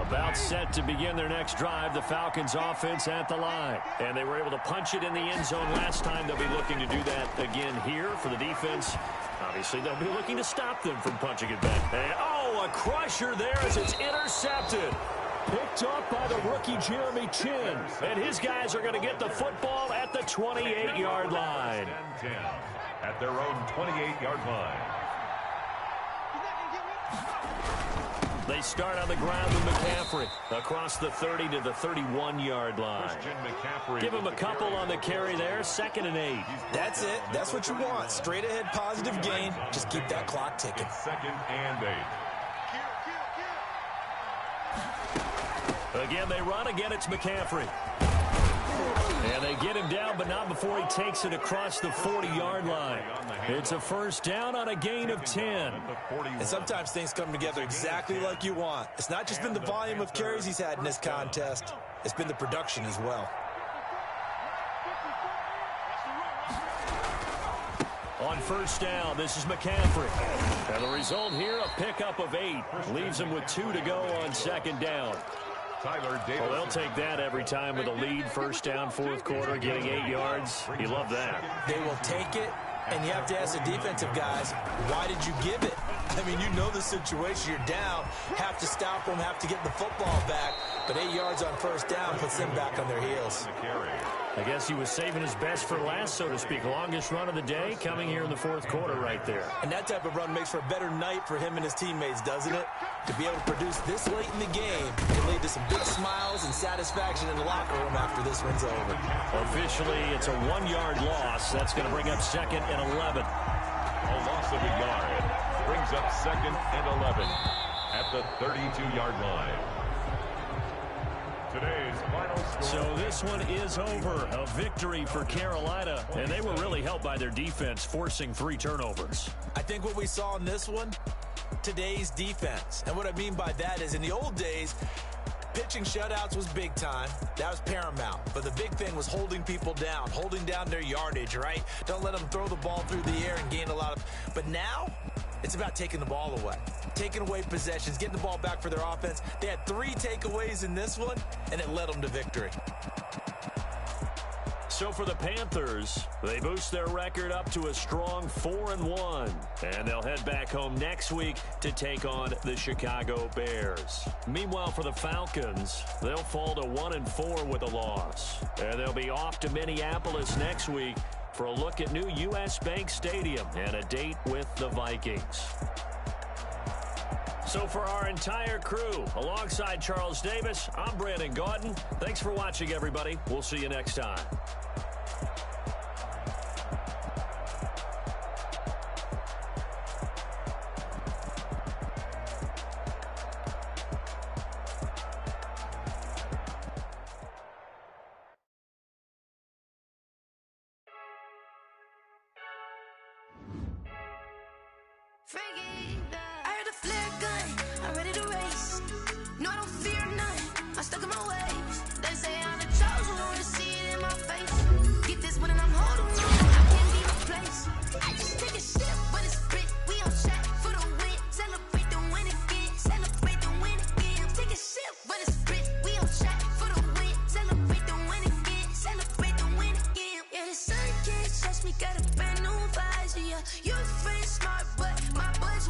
About set to begin their next drive, the Falcons offense at the line. And they were able to punch it in the end zone last time. They'll be looking to do that again here for the defense. Obviously, they'll be looking to stop them from punching it back. And, oh, a crusher there as it's intercepted. Picked up by the rookie Jeremy Chin. And his guys are going to get the football at the 28-yard line. At their own 28-yard line. They start on the ground with McCaffrey across the 30 to the 31-yard line. Give him a couple on the carry there, 2nd and 8. That's it. That's what you want. Straight ahead positive gain. Just keep that clock ticking. 2nd and 8. Again, they run. Again, it's McCaffrey. And they get him down, but not before he takes it across the 40-yard line. It's a first down on a gain of 10. And sometimes things come together exactly like you want. It's not just been the volume of carries he's had in this contest. It's been the production as well. On first down, this is McCaffrey. And the result here, a pickup of 8. Leaves him with 2 to go on 2nd down. Well, they'll take that every time with a lead. First down, 4th quarter, getting 8 yards. You love that. They will take it, and you have to ask the defensive guys, why did you give it? I mean, you know the situation. You're down, have to stop them, have to get the football back. But 8 yards on first down puts them back on their heels. I guess he was saving his best for last, so to speak. Longest run of the day coming here in the 4th quarter right there. And that type of run makes for a better night for him and his teammates, doesn't it? To be able to produce this late in the game can lead to some big smiles and satisfaction in the locker room after this one's over. Officially, it's a 1-yard loss. That's going to bring up 2nd and 11. A loss of a yard brings up 2nd and 11 at the 32-yard line. Today's final score. So this one is over. A victory for Carolina, and they were really helped by their defense, forcing 3 turnovers. I think what we saw in this one, today's defense. And what I mean by that is in the old days, pitching shutouts was big time. That was paramount. But the big thing was holding people down, holding down their yardage, right? Don't let them throw the ball through the air and gain a lot of... But now, it's about taking the ball away. Taking away possessions, getting the ball back for their offense. They had 3 takeaways in this one, and it led them to victory. So for the Panthers, they boost their record up to a strong 4-1. And they'll head back home next week to take on the Chicago Bears. Meanwhile, for the Falcons, they'll fall to 1-4 with a loss. And they'll be off to Minneapolis next week for a look at new U.S. Bank Stadium and a date with the Vikings. So for our entire crew, alongside Charles Davis, I'm Brandon Gaudin. Thanks for watching, everybody. We'll see you next time. I heard a flare gun, I'm ready to race. No, I don't fear none, I'm stuck in my ways. They say I'm the chosen one, to see it in my face. Get this one and I'm holding on, I can't be replaced. I just take a sip, but it's spit, we on track for the win. Celebrate the win again, celebrate the win again. Take a sip, but it's spit, we on track for the win. Celebrate the win again, celebrate the win again. Yeah, the sun can't touch me, got a brand new visor, yeah. You're free smart, but my budget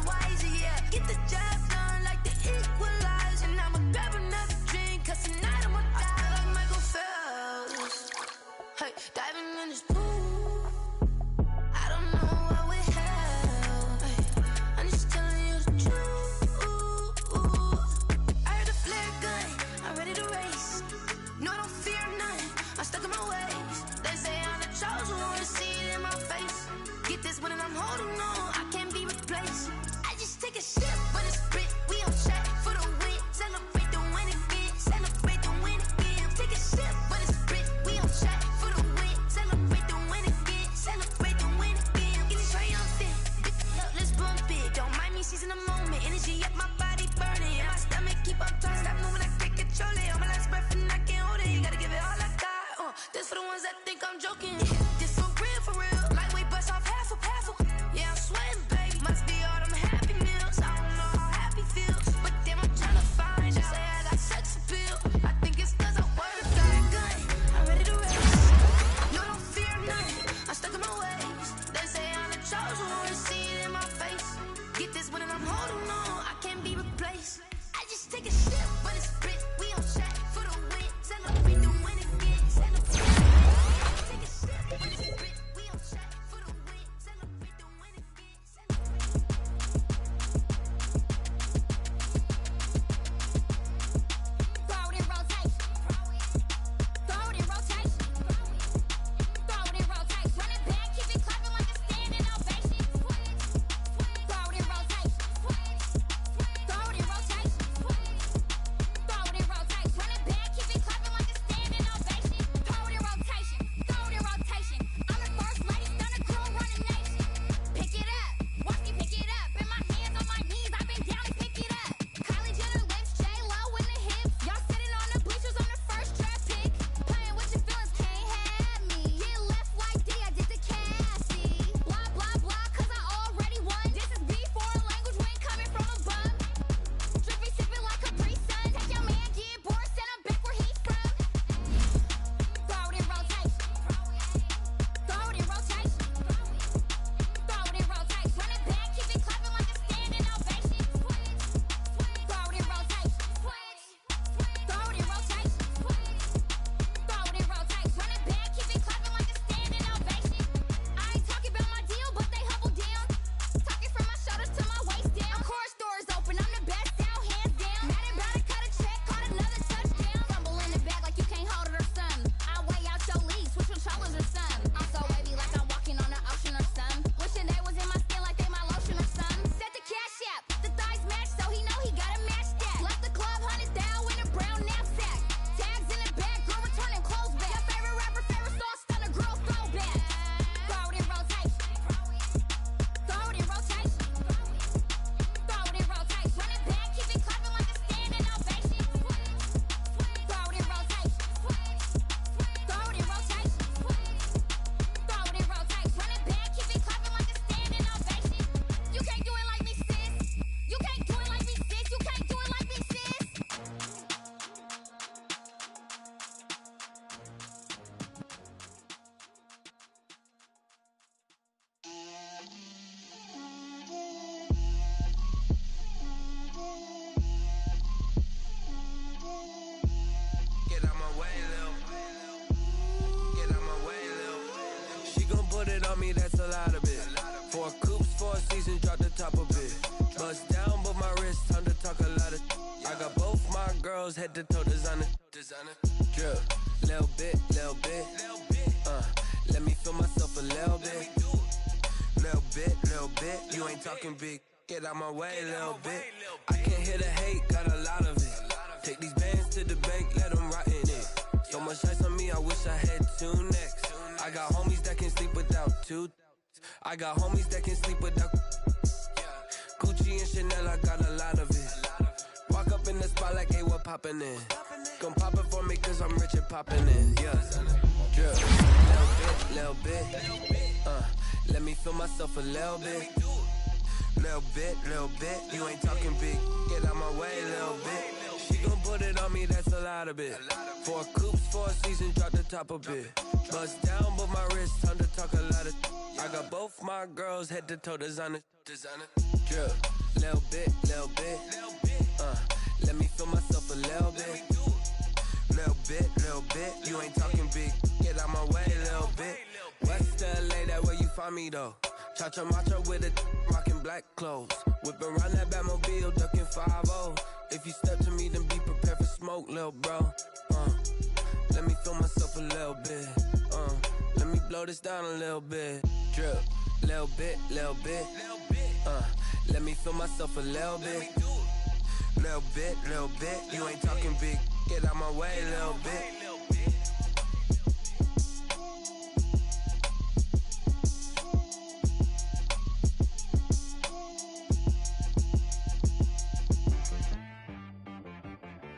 ones that think I'm joking. This for real. Lightweight bust off half a. Yeah, I'm sweating, baby. Must be all them happy meals. I don't know how happy feels, but damn, I'm trying to find out. Say I got sex appeal. I think it's 'cause I work. Got a gun, I'm ready to race. No, don't fear nothing. I'm stuck in my ways. They say I'm the chosen one. See it in my face. Get this one and I'm holding on. I can't be replaced. I just take a sip, but it's split. We on track for the win. Celebrate the win again. Celebrate. Take a sip, but it's split. We on track for the win. Celebrate the win again. Throw it in rotation. Throw it in rotation. Throw it in rotation. Run it back, keep it clapping like a standing ovation. Throw it in rotation. Throw it in rotation. Throw it in rotation. Run it back, keep it clapping like a standing ovation. Throw it in rotation. Throw it in rotation. I'm the first lady, stunner crew, running nation. Pick it up, watch me pick it up. In my hands, on my knees, I've been down and pick it up. Kylie Jenner lips, J-Lo in the hips. Y'all sitting on the bleachers, I'm the first draft pick. Playing with your feelings, can't have me. Get left like D, I did the Cassie. Blah, blah, blah, 'cause I already won. This is B4 language, we ain't coming from a bum. Drippy, sipping like Capri Sun. Take your man, get bored, send him back where he's from. Throw it in rotation. Throw it in rotation. Throw it in rotation. Run it back, keep it clapping like a standing ovation. Throw it in rotation. Throw it in rotation. Throw it in rotation. Run it back, keep it clapping like a standing ovation. I ain't talking about my deal, but they humble down. Talking from my shoulders to my waist down. Core stores open, I'm the best out, hands down. Mad about it, cut a check, caught another touchdown. Fumble in the bag like you can't hold it or something. I weigh out your league, switch controllers or something. I'm so wavy like I'm walking on the ocean or something. Wishing they was in my skin like they my lotion or something. Set the cash app, the thighs match, so he know he gotta match that. Left the club, 100,000 in a brown knapsack. Tags in the bag, girl returning clothes back. Your favorite rapper, favorite song, stunner, girl throwback. Throw it in rotation. Throw it in rotation. Throw it in rotation. Run it back, keep it clapping like a standing ovation. Throw it in rotation. Throw it in rotation. Throw it in rotation. Run it back, keep it clapping like a standing ovation. You can't do it like me, sis. You can't do it like me, sis. You can't do it like me, sis. Get out my way, Lil. Get out my way, Lil. She gon' put it on me, that's a lot of it. 4 coops, 4 seasons, drop the top of it. Bust down, but my wrist, time to talk a lot of. I got both my girls head to toe designer. Drip, little bit, little bit. Let me feel myself a little bit. Little bit. You ain't talking big. Get out my way, little bit. I can't hear the hate, got a lot of it. Take these bands to the bank, let them rot in it. So much ice on me, I wish I had 2 necks. I got homies that can sleep without 2. I got homies that can sleep without. Gucci and Chanel, I got a lot of it. Walk up in the spot like, hey, what poppin' in? Gon' pop it for me, 'cause I'm rich and poppin' in. Yeah, drip, little bit. Let me feel myself a little bit. Little bit. You ain't talking big. Get out my way, little bit. She gon' put it on me, that's a lot of it. 4 coops, 4 seasons, drop the top a bit. Bust down, but my wrist, time to talk a lot of. I got both my girls head to toe designer. Drip, little bit. Let me feel myself a little bit. Little bit. You ain't talking big. Get out my way, little bit. West LA, that where you find me though. Cha-cha macho with a rockin' black clothes. Whip around that Batmobile, ducking 5-0. If you step to me, then be prepared for smoke, lil' bro. Let me feel myself a little bit. Let me blow this down a little bit. Drip, little bit. Let me feel myself a little bit. Little bit. You ain't talking big. Get out my way, little bit.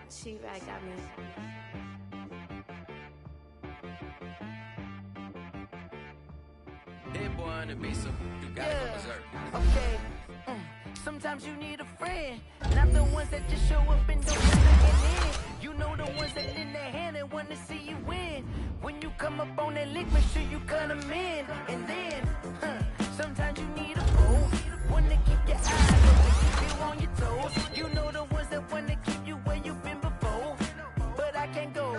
She right got me. wanna be, so you gotta go berserk. Okay. Sometimes you need a friend, not the ones that just show up and don't put nothing in. You know the ones that lend their hand and want to see you win. When you come up on that lick, make sure you cut them in. And then, sometimes you need a fool, one to keep your eyes open, keep you on your toes. You know the ones that want to keep you where you've been before. But I can't go,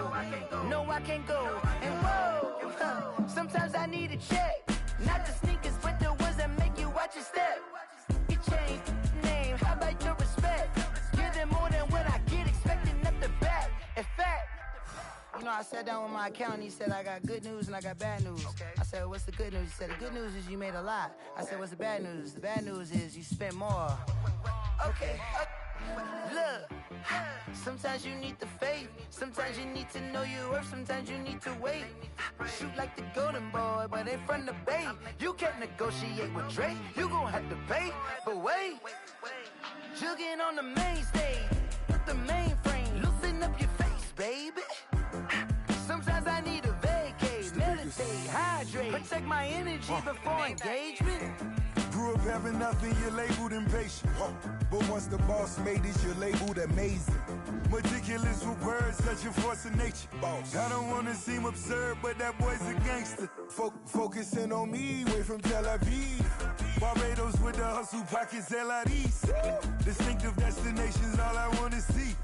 no I can't go. And whoa, sometimes I need a check, not the sneakers, but the ones that make you watch your step. Change name, how about your respect? Give them more than what I get, expecting up the back. In fact, you know, I sat down with my accountant, he said I got good news and I got bad news. I said, what's the good news? He said, the good news is you made a lot. I said, what's the bad news? The bad news is you spent more. Okay, look, sometimes you need the faith, sometimes you need to know your worth, sometimes you need to wait. Shoot like the golden boy, but ain't from the bay. You can't negotiate with Drake, you gon' have to pay. But wait, jugging on the main stage, with the mainframe, loosen up your face, baby. Sometimes I need a vacate, meditate, hydrate, protect my energy before engagement. Grew up having nothing, you're labeled impatient. But once the boss made it, you're labeled amazing. Meticulous with words, such a force of nature. Boss. I don't wanna seem absurd, but that boy's a gangster. Focusing on me, way from Tel Aviv. Barbados with the hustle pockets, LIDs. Distinctive destinations, all I wanna see.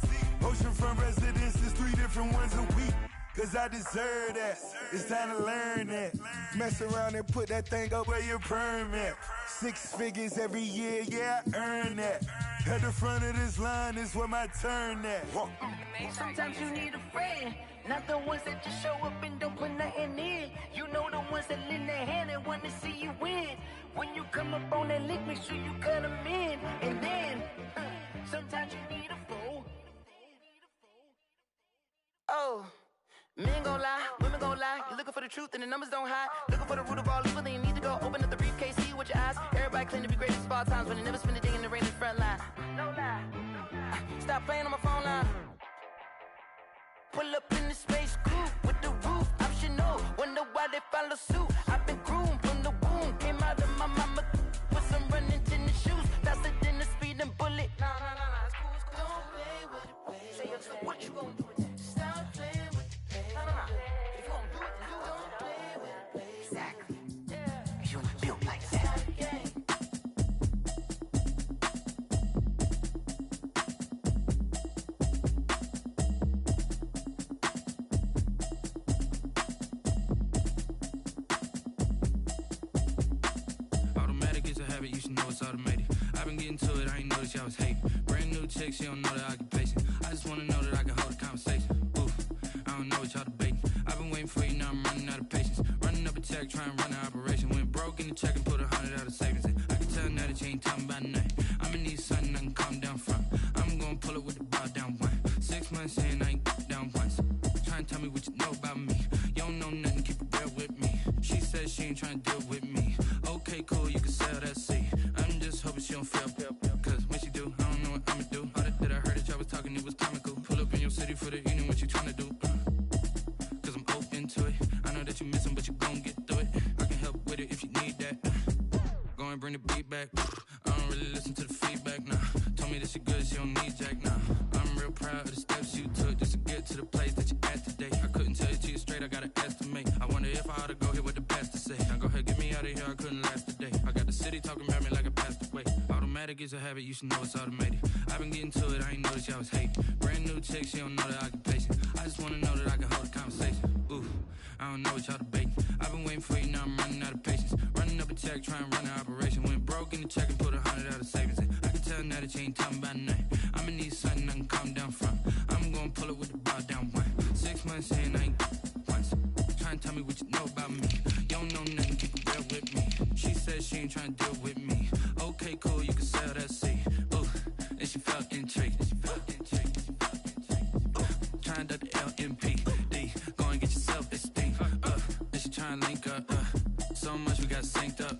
Oceanfront residences, 3 different ones a week. Cause I deserve that, it's time to learn that. Mess around and put that thing up where your perm at. 6 figures every year, yeah, I earn that. At the front of this line is where my turn at. Sometimes you need a friend, not the ones that just show up and don't put nothing in. You know the ones that lend their hand and want to see you win. When you come up on that lick, make sure you cut them in. And then, sometimes you need a fool. Oh. Men gon' lie, women gon' lie. You're looking for the truth and the numbers don't hide. Looking for the root of all evil, then you need to go open up the briefcase, see with your eyes. Everybody claim to be greatest of all times, but they never spend a day in the rain in the front line. No lie. Stop playing on my phone line. Pull up in the space coupe with the roof optional. Wonder why they follow suit. I've been groomed from the womb. Came out of my mama with some running tennis shoes. Faster than the speeding bullet. No, it's cool, it's cool. Don't play with it, baby. Say what you gon' do? Stop playing. If you gon' do it, then you don't play with it, baby. Exactly. Cause you ain't built like that. Automatic is a habit, you should know it's automated. I've been getting to it, I ain't noticed y'all was hating. Brand new chick, she don't know the occupation. I just wanna know that I can hold a conversation. Oof, I don't know what y'all debating. I've been waiting for you, now I'm running out of patience. Running up a check, trying to run an operation. Went broke in the check and put 100 out of savings in. I can tell now that you ain't talking about nothing. I'ma need something I can calm down from. I'm gonna pull it with the bar down one. 6 months in, I ain't down once. Trying to tell me what you know about me. You don't know nothing, keep it real with me. She says she ain't trying to deal with me. Okay, cool, you can sell that seat. I'm just hoping she don't feel. Cause when she do, I don't know what I'ma do. All that I heard that y'all was talking, it was comical. Pull up in your city for the evening, what you trying to do? Cause I'm open to it. I know that you missing, but you gon' get through it. I can help with it if you need that. Go and bring the beat back. I don't really listen to the feedback, nah. Told me that she good, she don't need jack, nah. I'm real proud of the steps you took just to get to the place that you at today. I couldn't tell you to you straight, I gotta estimate. I wonder if I ought to go here with the best to say. Now go ahead, get me out of here, I couldn't last today. I got the city talking about me like I passed away. Automatic is a habit, you should know it's automated. I've been getting to it, I ain't noticed y'all was hating. Brand new chick, she don't know the occupation. I just wanna know that I can hold a conversation. Oof, I don't know what y'all debating. I've been waiting for you, now I'm running out of patience. Running up a check, trying to run an operation. Went broke in the check and put 100 out of savings in. I can tell now that you ain't talking about nothing. I'ma need something I can calm down from. I'm gonna pull it with the bar down one. 6 months in, I ain't once. Trying to tell me what you know about me. You don't know nothing, keep it real with me. She says she ain't trying to deal with me. Okay, cool, you can sell that seat. Ooh, and she felt intrigued. Trying to the LMPD. Go and get your self-esteem. And she trying to link up. So much we got synced up.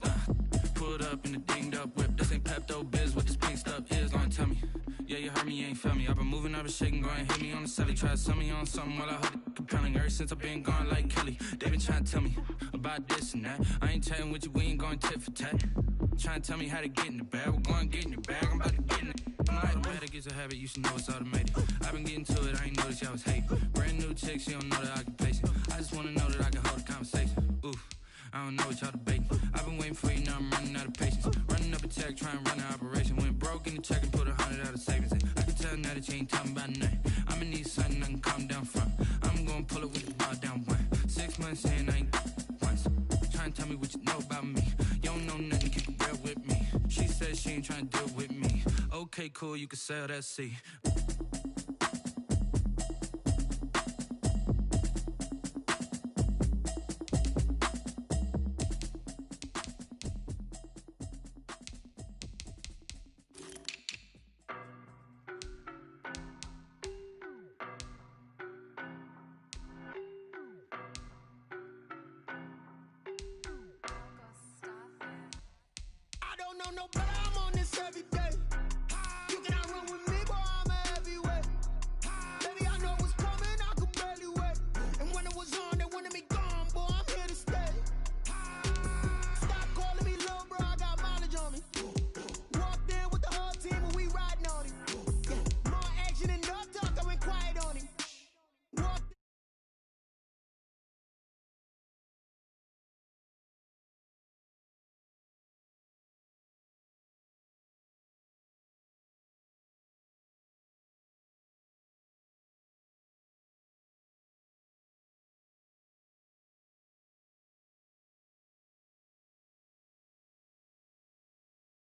Pulled up in the dinged up whip. This ain't Pepto-Biz, what this pink stuff is. Long tell me. Yeah, you heard me, you ain't felt me. I've been moving up the shaking, go and hit me on the celly. Try to sell me on something while I hold it compelling. Ever since I've been gone like Kelly, they been trying to tell me about this and that. I ain't chatting with you, we ain't going tit for tat. Trying to tell me how to get in the bag. We're going to get in the bag, I'm about to get in it. Automatic is a habit, you should know it's automated. I've been getting to it, I ain't noticed y'all was hate. Brand new chick, she don't know that I can place it. I just wanna know that I can hold a conversation. Oof, I don't know what y'all debating. I've been waiting for you, now I'm running out of patience. Running up a check, trying to run an operation. Went broke in the check and put 100 out of savings in. I can tell now that you ain't talking about nothing. I'ma need something I can calm down from. I'm gonna pull it with the bar down one. 6 months in, I ain't once. Trying to tell me what you know about me. You don't know nothing, keep it real with me. She said she ain't trying to deal with me. Okay, cool, you can sell that seat.